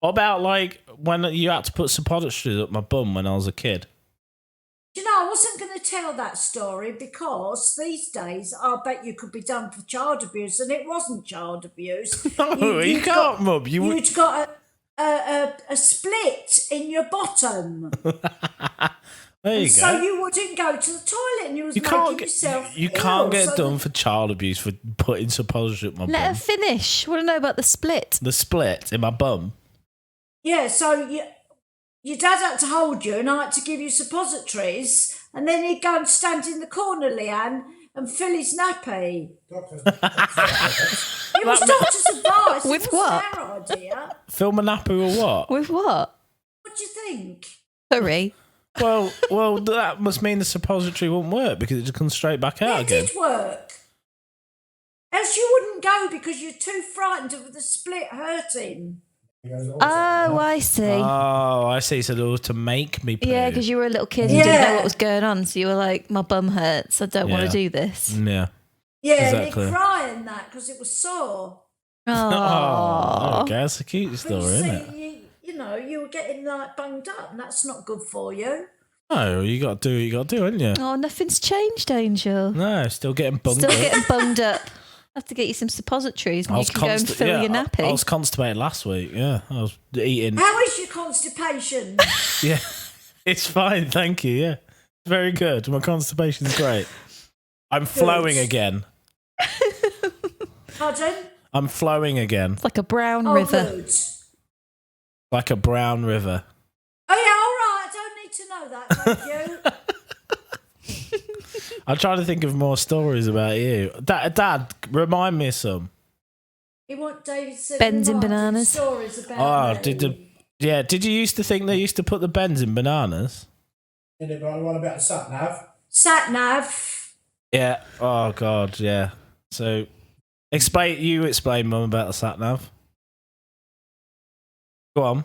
What about like when you had to put suppositories up my bum when I was a kid? You know, I wasn't going to tell that story because these days I bet you could be done for child abuse, and it wasn't child abuse. No, you you'd can't, got- Mum. You'd got a split in your bottom, There you so go. you wouldn't go to the toilet, and you was You making can't yourself. you can't ill, get so done for child abuse for putting suppositories up my Let her bum. finish. Want to know about the split? The split in my bum. Yeah, so your dad had to hold you, and I had to give you suppositories, and then he'd go and stand in the corner, Leanne, and fill his nappy. Doctor's It was doctor's advice. With it wasn't what? our idea. Fill my nappy or what? With what? What do you think? Hurry. Well, that must mean the suppository won't work because it just comes straight back out It again. did work. Else you wouldn't go because you're too frightened of the split hurting. Oh, I see. Oh, I see. So they were to make me poo. Yeah, because you were a little kid and didn't know Yeah. what was going on. So you were like, "My bum hurts. I don't want Yeah. to do this." Yeah. Yeah, Exactly. and he'd cry in that because it was sore. Oh, okay, that's a cute But story, you isn't see, it? you know, you were getting like bunged up, and that's not good for you. No, you got to do what you got to do, haven't you? oh, nothing's changed, Angel. No, still getting bunged Still up. getting bunged up. I have to get you some suppositories and you can go and fill your nappy. I was constipated last week. Yeah, I was eating. How is your constipation? Yeah, it's fine. Thank you. Yeah, Very good. My constipation's great. I'm flowing again. Pardon? I'm flowing again. It's like a brown Oh, river. good. Like a brown river. Oh, yeah, all right. I don't need to know that. Thank you. I'm trying to think of more stories about you. Dad, remind me of some. He want David to Bends and remind him bananas. stories about me. Did you used to think they used to put the bends in bananas? Did it one about the sat nav? Sat nav. Yeah. Oh God, yeah. So explain, Mum, about the sat nav. Go on.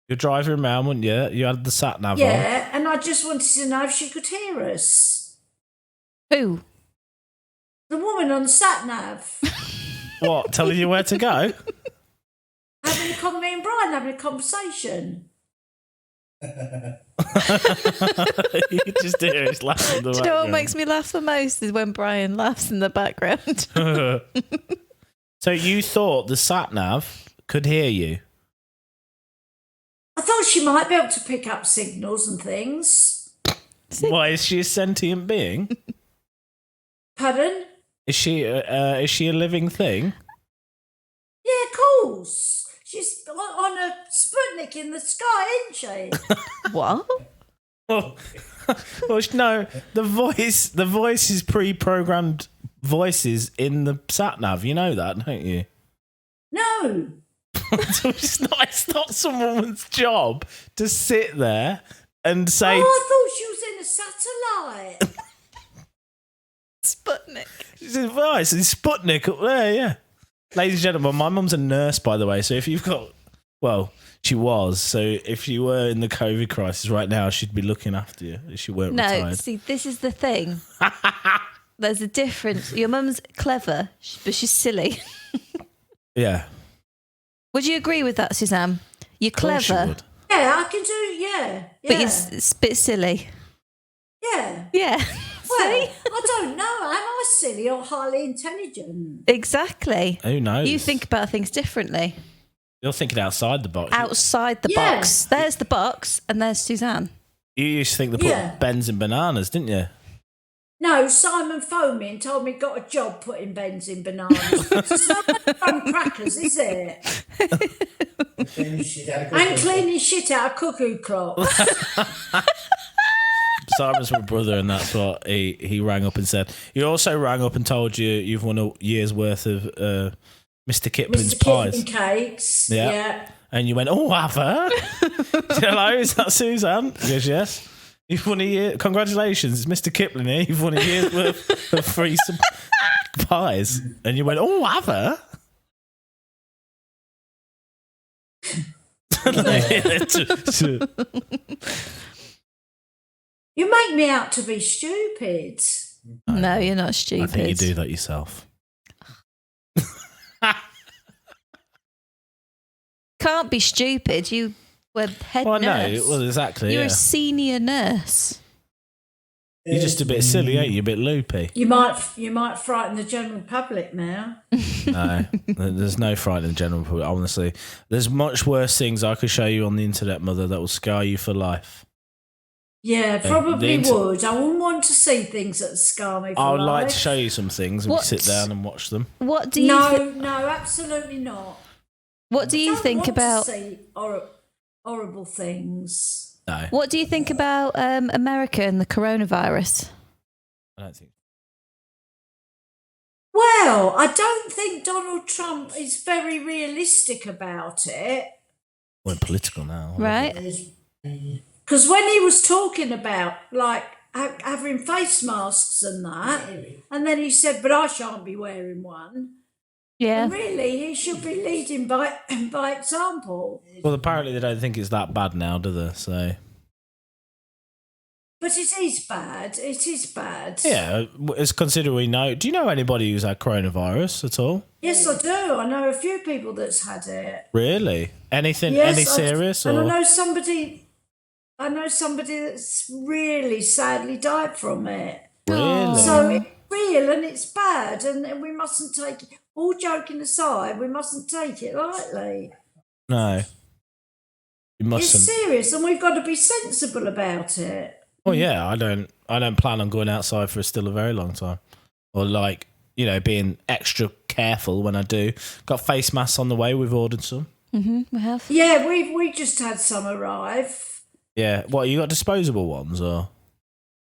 You're driving around, weren't you? You had the sat nav on. Yeah, and I just wanted to know if she could hear us. Who? The woman on the sat nav. What? Telling you where to go? Me and Brian having a conversation. You can just hear it's laughing in the Do you know what background. makes me laugh the most is when Brian laughs in the background. So you thought the sat nav could hear you? I thought she might be able to pick up signals and things. Why, is she a sentient being? Pardon? Is she a living thing? Yeah, of course. She's on a Sputnik in the sky, isn't she? What? Well, no. The voice is pre-programmed voices in the sat nav. You know that, don't you? No. So it's not someone's job to sit there and say. Oh, I thought she was in a satellite. Sputnik. It's advice. It's Sputnik up there, yeah. Ladies and gentlemen, my mum's a nurse, by the way. So if you've got, well, she was. So if you were in the COVID crisis right now, she'd be looking after you if she weren't No, retired. see, this is the thing. There's a difference. Your mum's clever, but she's silly. Yeah. Would you agree with that, Suzanne? You're Of course she clever, would. Yeah, I can do, yeah. but Yeah. you're a bit silly. Yeah. Yeah. Well, See? I don't know. Am I silly or highly intelligent? Exactly. Who knows? You think about things differently. You're thinking outside the box. Outside the Yeah. box. There's the box, and there's Suzanne. You used to think they put Yeah. bends in bananas, didn't you? No, Simon phoned me and told me he got a job putting bends in bananas. It's not from crackers, is it? And cleaning shit out of cuckoo clocks. Simon's my brother, and that's what he rang up and said. He also rang up and told you you've won a year's worth of Mr. Kipling's Mr. pies. Kipling cakes. Yeah. Yeah. And you went, oh, have her? Hello, is that Suzanne? He goes, yes. You've won a year. Congratulations, it's Mr. Kipling here. You've won a year's worth of free pies. And you went, oh, have her? You make me out to be stupid. No, you're not I stupid. think you do that yourself. Can't be stupid. You were head Well, no, nurse. well, exactly. You're Yeah. a senior nurse. You're just a bit silly, ain't you? A bit loopy. You might frighten the general public now. No, there's no fright in the general public, honestly. There's much worse things I could show you on the internet, Mother, that will scar you for life. Yeah, probably the inter- would. I wouldn't want to see things that scar me for I would life. like to show you some things and we What? sit down and watch them. What do you No, absolutely not. What do you Don't think want about to see horrible things. No, What do you think about America and the coronavirus? I don't think. Well, I don't think Donald Trump is very realistic about it. We're political now. Right? Because when he was talking about like having face masks and that, and then he said, "But I shan't be wearing one." Yeah. And really, he should be leading by example. Well, apparently they don't think it's that bad now, do they? So But it is bad. It is bad. yeah, it's considered we know. Do you know anybody who's had coronavirus at all? Yes, I do. I know a few people that's had it. Really? Anything? Yes, any serious? And Or I know somebody that's really sadly died from it. really? So it's real and it's bad, and we mustn't take it. All joking aside, we mustn't take it lightly. No, you It's mustn't. serious, and we've got to be sensible about it. Oh yeah, I don't plan on going outside for still a very long time, or like being extra careful when I do. Got face masks on the way. We've ordered some. We have. Yeah, we just had some arrive. Yeah, what you got disposable ones or?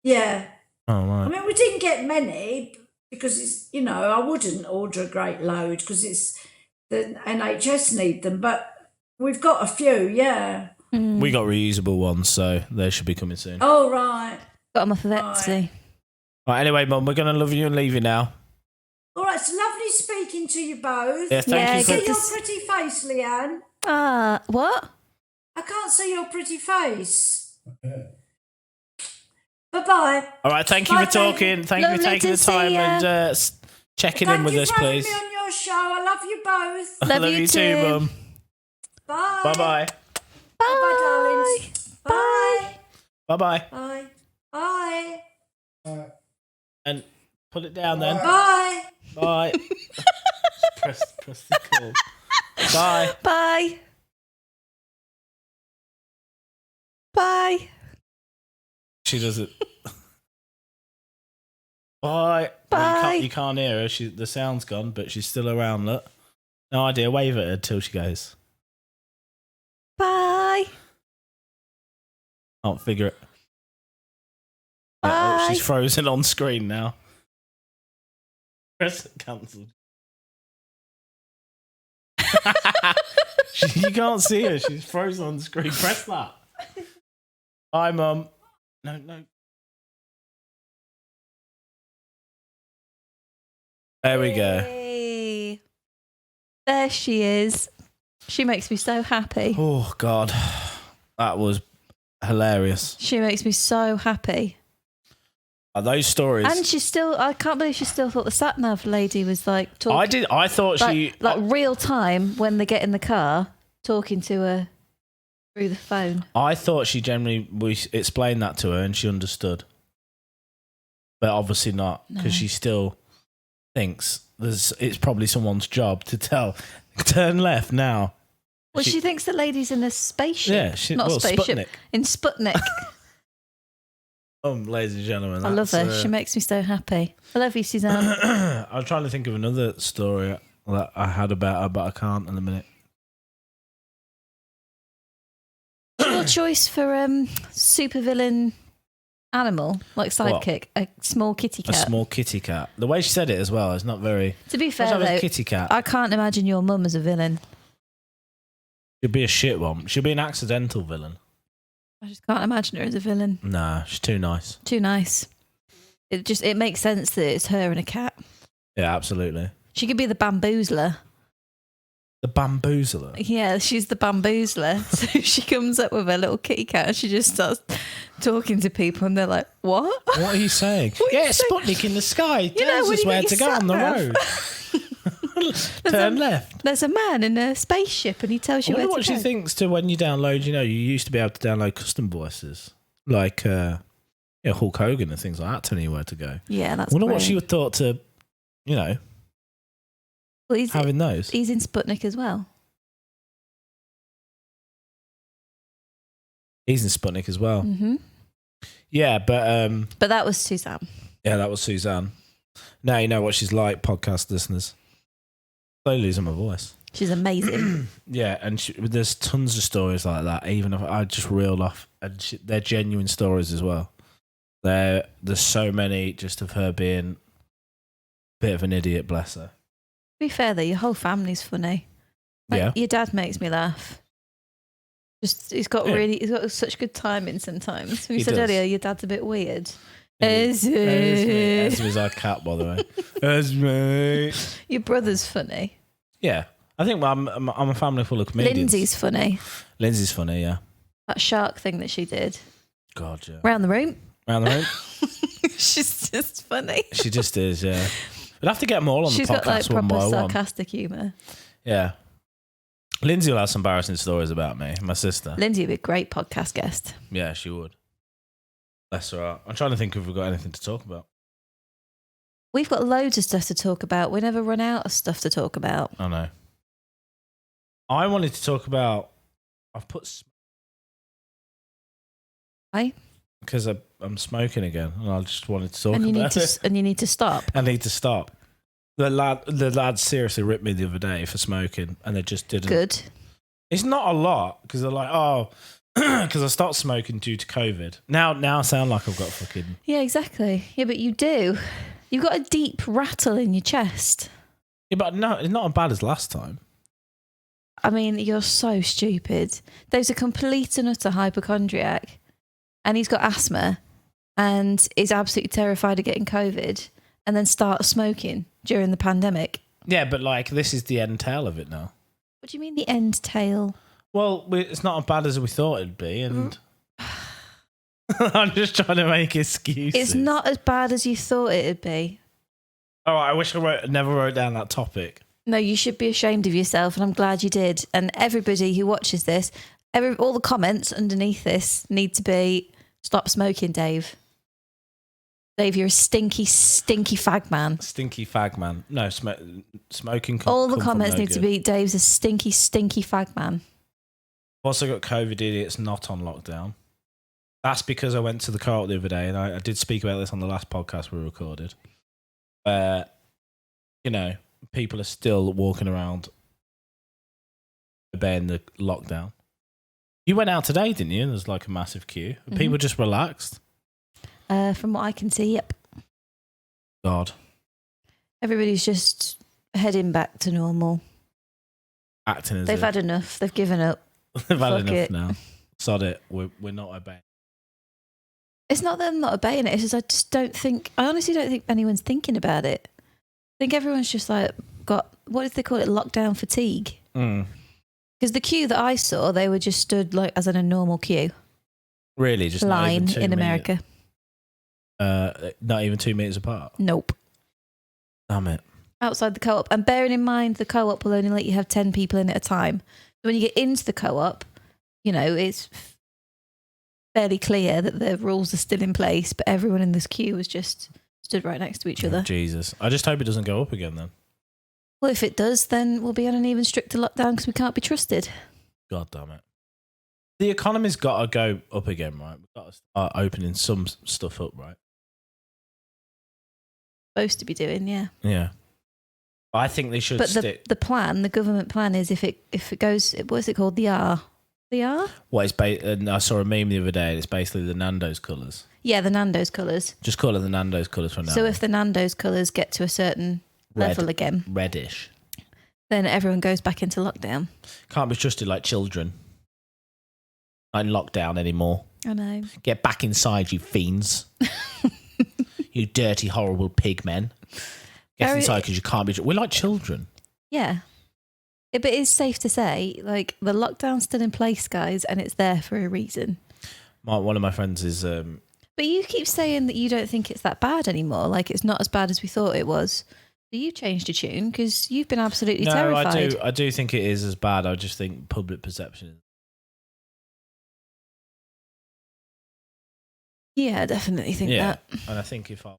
Yeah. Oh I right. mean, we didn't get many because it's, I wouldn't order a great load because it's the NHS need them, but we've got a few, yeah. We got reusable ones, so they should be coming soon. Oh, right. Got them off of Etsy. Right, anyway, Mum, we're going to love you and leave you now. All right, it's lovely speaking to you both. Yeah, thank Yeah, you See for... your pretty face, Leanne. What? I can't see your pretty face. Bye-bye. All right, thank you Bye, for talking. Thank you for Lovely taking to the time see ya. and checking in with us, Thank you please. for having me on your show. I love you both. I Love love you you too, too. Mum. Bye. Bye-bye. Bye-bye, darlings. Bye. Bye-bye. Bye. Bye. And put it down then. Bye. Bye. press the call. Bye. Bye. Bye. She does it. Bye. Bye. You can't hear her. The sound's gone, but she's still around. Look. No idea. Wave at her till she goes. Bye. Can't figure it. Yeah, Bye. she's frozen on screen now. Press cancelled. You can't see her. She's frozen on screen. Press that. Hi, Mum. No. There we go. Hey. There she is. She makes me so happy. Oh, God. That was hilarious. She makes me so happy. Those stories. And I can't believe she still thought the sat nav lady was like talking. I thought she. Like real time when they get in the car, talking to her through the phone. I thought she generally. We explained that to her and she understood. But obviously not, because she still thinks it's probably someone's job to tell. Turn left now. Well, she thinks the lady's in a spaceship. Yeah, not spaceship. Sputnik. In Sputnik. Ladies and gentlemen, I love her. She makes me so happy. I love you, Suzanne. I'm trying to think of another story that I had about her, but I can't in a minute. Your choice for supervillain animal, like sidekick, a small kitty A cat. small kitty cat. The way she said it as well is not very. To be Let's fair have a though, kitty cat. I can't imagine your mum as a villain. She'll be a shit one. She'll be an accidental villain. I just can't imagine her as a villain. Nah, she's too nice. Too nice. It makes sense that it's her and a cat. Yeah, absolutely. She could be the bamboozler. The bamboozler. Yeah, she's the bamboozler. So she comes up with her little kitty cat and she just starts talking to people and they're like, what? What are you saying? What are you saying? Sputnik in the sky. You know, Tells when us you where get to your go on the sat-nav. road. Turn left. There's a man in a spaceship and he tells I you where wonder to what go. she thinks to when you download, you used to be able to download custom voices. Like Hulk Hogan and things like that telling you where to go. Yeah, that's I wonder what brilliant. she would thought to, Well, he's having those. in Sputnik as well. He's in Sputnik as well. Hmm. Yeah, but But that was Suzanne. yeah, that was Suzanne. Now you know what she's like, podcast listeners. Slowly losing my voice. She's amazing. Yeah, and there's tons of stories like that. Even if I just reeled off, and they're genuine stories as well. There's so many just of her being a bit of an idiot, bless her. To be fair though, your whole family's funny. Like, Yeah. Your dad makes me laugh. Just he's got such good timing sometimes. You He said does. earlier your dad's a bit weird. Esme's our cat, by the way. Esme. Your brother's funny. Yeah, I think I'm a family full of comedians. Lindsay's funny. Lindsay's funny, yeah. That shark thing that she did. God, yeah. Round the room. Around the room. She's just funny. She just is, yeah. We'll have to get them all on She's the got like podcast one proper by one. sarcastic humour. Yeah. Lindsay will have some embarrassing stories about me, my sister. Lindsay would be a great podcast guest. Yeah, she would. Bless her heart. I'm trying to think if we've got anything to talk about. We've got loads of stuff to talk about. We never run out of stuff to talk about. I know. I wanted to talk about. I've put. Why? because I'm smoking again, and I just wanted to talk And you need about to it. and you need to stop. I need to stop. The lad seriously ripped me the other day for smoking, and they just didn't. Good. It's not a lot because they're like, oh, because I stopped smoking due to COVID. Now I sound like I've got fucking. Yeah, exactly. Yeah, but you do. You've got a deep rattle in your chest. Yeah, but no, it's not as bad as last time. I mean, you're so stupid. There's a complete and utter hypochondriac, and he's got asthma, and is absolutely terrified of getting COVID, and then starts smoking during the pandemic. Yeah, but like this is the end tail of it now. What do you mean the end tail? Well, it's not as bad as we thought it'd be, and I'm just trying to make excuses. It's not as bad as you thought it'd be. All right, I wish I never wrote down that topic. No, you should be ashamed of yourself, and I'm glad you did. And everybody who watches this, all the comments underneath this need to be, stop smoking, Dave. Dave, you're a stinky, stinky fag man. Stinky fag man. No, smoking. All the come from comments no need to good. be, Dave's a stinky, stinky fag man. I've also got COVID idiots not on lockdown. That's because I went to the co-op the other day, and I did speak about this on the last podcast we recorded. You know, people are still walking around obeying the lockdown. You went out today, didn't you? There's like a massive queue. People just relaxed. From what I can see, yep. God. Everybody's just heading back to normal. Acting as They've had enough. They've given up. they've had fuck enough it. now. Sod it. We're not obeying. It's not that I'm not obeying it. It's just I honestly don't think anyone's thinking about it. I think everyone's just like got, what did they call it? Lockdown fatigue. Because the queue that I saw, they were just stood like as in a normal queue Really? Just not line even 2 in meters- America. Not even 2 meters apart? Nope. Damn it. Outside the co-op. And bearing in mind, the co-op will only let you have 10 people in at a time. So when you get into the co-op, you know, it's fairly clear that the rules are still in place, but everyone in this queue was just stood right next to each Oh, other. Jesus. I just hope it doesn't go up again then. Well, if it does, then we'll be on an even stricter lockdown because we can't be trusted. God damn it. The economy's got to go up again, right? We've got to start opening some stuff up, right? Supposed to be doing, yeah. Yeah. I think they should But stick. the government plan is if it goes, what's it called? The R? The R? What is I saw a meme the other day. It's basically the Nando's colours. Yeah, the Nando's colours. Just call it the Nando's colours from now. So on. if the Nando's colours get to a certain level again, Reddish. then everyone goes back into lockdown. Can't be trusted like children. Not in lockdown anymore. I know. Get back inside, you fiends. You dirty, horrible pig men. Get Very- inside because you can't be. We're like children. Yeah. But it is safe to say, like, the lockdown's still in place, guys, and it's there for a reason. One of my friends is. But you keep saying that you don't think it's that bad anymore. Like, it's not as bad as we thought it was. So you changed your tune because you've been absolutely terrified. I do think it is as bad. I just think public perception is. Yeah, I definitely think that. And I think if I.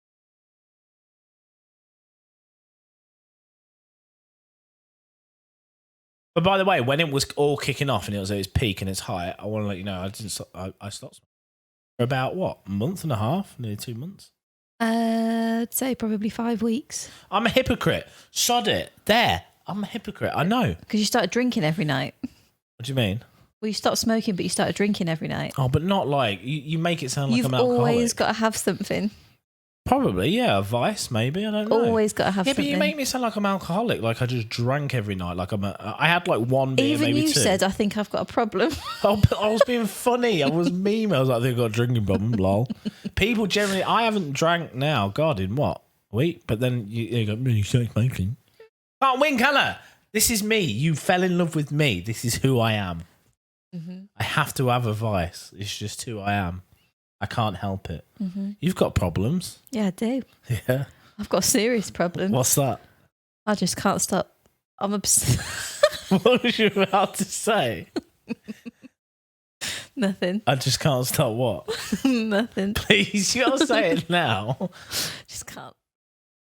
But by the way, when it was all kicking off and it was at its peak and its height, I want to let you know I didn't. I stopped smoking for about what, a month and a half, nearly 2 months. I'd say probably 5 weeks. I'm a hypocrite. Sod it. There. I'm a hypocrite. I know. Because you started drinking every night. What do you mean? Well, you stopped smoking, but you started drinking every night. Oh, but not like you make it sound like You've I'm alcoholic. always got to have something. Probably, yeah, a vice, maybe. I don't know. Always got to have Yeah, something. but you make me sound like I'm alcoholic. Like I just drank every night. Like I had like one beer, Even maybe you two. said, I think I've got a problem. Oh, but I was being funny. I was meme. I was like, I think I've got a drinking problem. Lol. People generally, I haven't drank now. God, in what? Wait, but then you go, you started smoking. Can't win, can I? This is me. You fell in love with me. This is who I am. Mm-hmm. I have to have a vice. It's just who I am. I can't help it. Mm-hmm. You've got problems. Yeah, I do. Yeah. I've got a serious problem. What's that? I just can't stop. I'm obsessed. What was you about to say? Nothing. I just can't stop what? Nothing. Please, you gotta say it now. Just can't.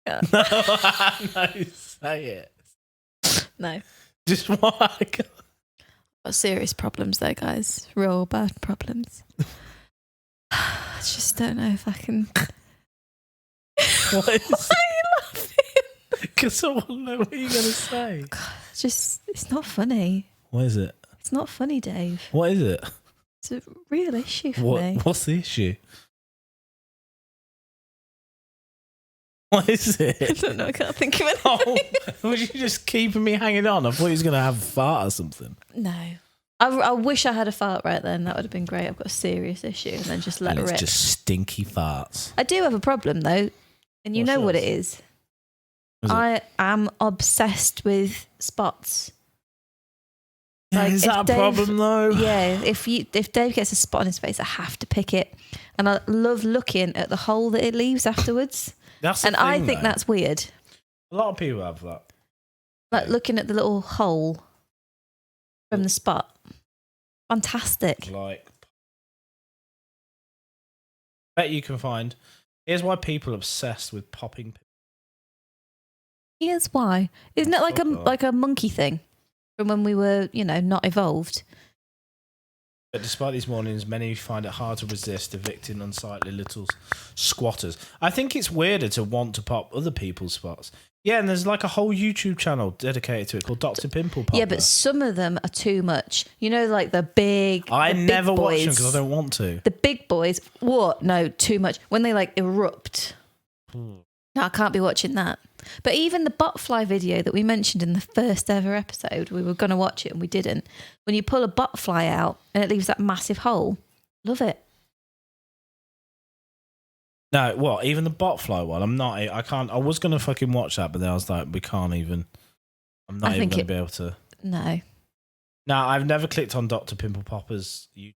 No, say it. No. Just what? Got serious problems there, guys. Real bad problems. I just don't know if I can. What is Why are you laughing? Because I want to know what you're going to say. It's not funny. What is it? It's not funny, Dave. What is it? It's a real issue for me. What's the issue? What is I it? don't know. I can't think of anything. Oh, was you just keeping me hanging on? I thought you was going to have a fart or something. No. I wish I had a fart right then. That would have been great. I've got a serious issue, and then just let And it it's rip. just stinky farts. I do have a problem though, and you What's know what it yours? is. What is it? I am obsessed with spots. Yeah, like, is if that a Dave- problem though? Yeah, if Dave gets a spot on his face, I have to pick it, and I love looking at the hole that it leaves afterwards. That's the And I thing, think though. that's weird. A lot of people have that. Like looking at the little hole from the spot. Fantastic. Like, bet you can find. Here's why people are obsessed with popping. Here's why. Isn't it like Oh, a monkey thing from when we were, not evolved? But despite these warnings, many find it hard to resist evicting unsightly little squatters. I think it's weirder to want to pop other people's spots. Yeah, and there's like a whole YouTube channel dedicated to it called Dr. Pimple Popper. Yeah, but some of them are too much. Like the big. I the big never watch boys. them because I don't want to. The big boys. What? No, too much. When they like erupt. No, I can't be watching that. But even the botfly video that we mentioned in the first ever episode, we were going to watch it and we didn't. When you pull a botfly out and it leaves that massive hole, love it. No, what? Even the botfly one? I can't. I was going to fucking watch that, but then I was like, we can't even. I'm not I even think going to be able to. No. No, I've never clicked on Dr. Pimple Popper's YouTube.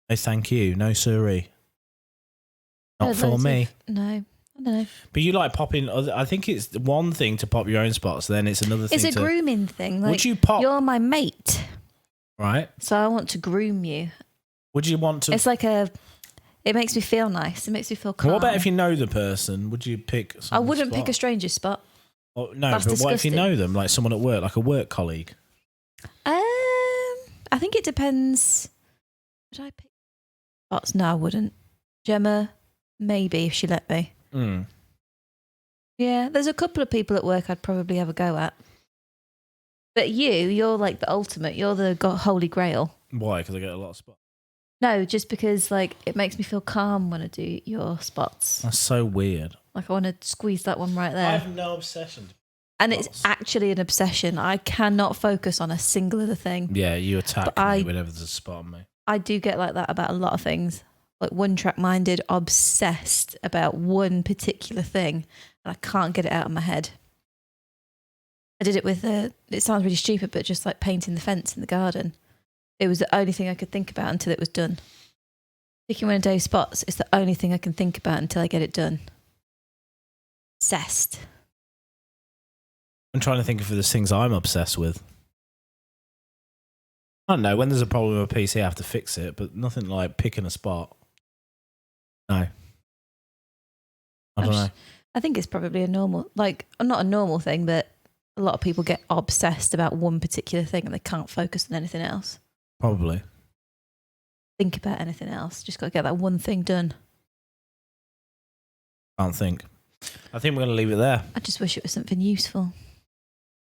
No, thank you. No, sorry. Not Heard for loads me. of- no, I don't know. But you like popping other. I think it's one thing to pop your own spots, then it's another thing It's a to. grooming thing. Like, Would you pop? you're my mate, Right? so I want to groom you. Would you want to? It's like it makes me feel nice. It makes me feel calm. What about if you know the person? Would you pick? I wouldn't pick a stranger's spot. Oh, no, That's but what if you disgusting. know them, like someone at work, like a work colleague? I think it depends. Would I pick spots? No, I wouldn't. Gemma, maybe if she let me. Mm. Yeah, there's a couple of people at work I'd probably have a go at. But you're like the ultimate. You're the holy grail. Why? Because I get a lot of spots. No, just because like it makes me feel calm when I do your spots. That's so weird. Like I want to squeeze that one right there. I have no obsession. And spots. it's actually an obsession. I cannot focus on a single other thing. Yeah, you attack But me whenever there's a spot on me. I do get like that about a lot of things. Like one track minded, obsessed about one particular thing, and I can't get it out of my head. I did it with it sounds really stupid, but just like painting the fence in the garden. It was the only thing I could think about until it was done. Picking one of Dave's spots is the only thing I can think about until I get it done. Obsessed. I'm trying to think of the things I'm obsessed with. I don't know. When there's a problem with a PC, I have to fix it, but nothing like picking a spot. No. I don't know. I think it's probably a normal, like, not a normal thing, but a lot of people get obsessed about one particular thing and they can't focus on anything else. Probably. Think about anything else. Just got to get that one thing done. Can't think. I think we're going to leave it there. I just wish it was something useful.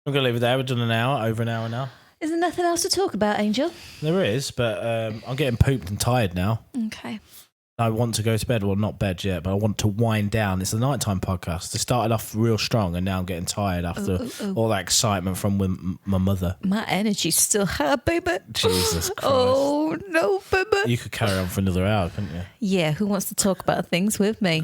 We're going to leave it there. We've done an hour, over an hour now. Is there nothing else to talk about, Angel? There is, but I'm getting pooped and tired now. Okay. I want to go to bed. Well, not bed yet, but I want to wind down. It's a nighttime podcast. It started off real strong, and now I'm getting tired after all that excitement from my mother. My energy's still high, baby. Jesus Christ. Oh, no, baby. You could carry on for another hour, couldn't you? Yeah, who wants to talk about things with me?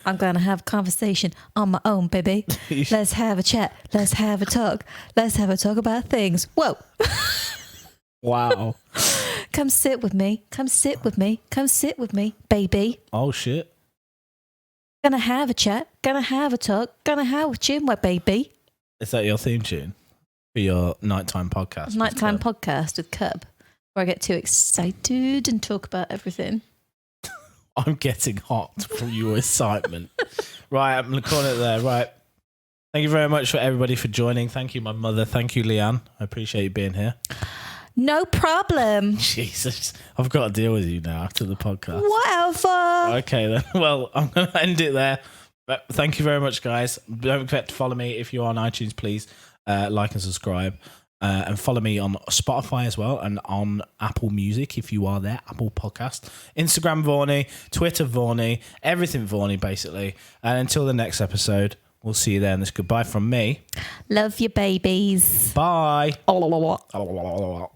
I'm going to have a conversation on my own, baby. Let's have a chat. Let's have a talk. Let's have a talk about things. Whoa. Wow. Come sit with me. Come sit with me. Come sit with me, baby. Oh, shit. Gonna have a chat. Gonna have a talk. Gonna have a chin, my baby. Is that your theme tune for your nighttime podcast? Nighttime podcast with Cub, where I get too excited and talk about everything. I'm getting hot from your excitement. Right, I'm calling it there. Right. Thank you very much for everybody for joining. Thank you, my mother. Thank you, Leanne. I appreciate you being here. No problem. Jesus, I've got to deal with you now after the podcast. Whatever. Okay, then. Well, I'm going to end it there. But thank you very much, guys. Don't forget to follow me if you're on iTunes, please. Like and subscribe. And follow me on Spotify as well and on Apple Music if you are there, Apple Podcast. Instagram Vorney, Twitter Vorney, everything Vorney, basically. And until the next episode, we'll see you there. And this goodbye from me. Love you, babies. Bye.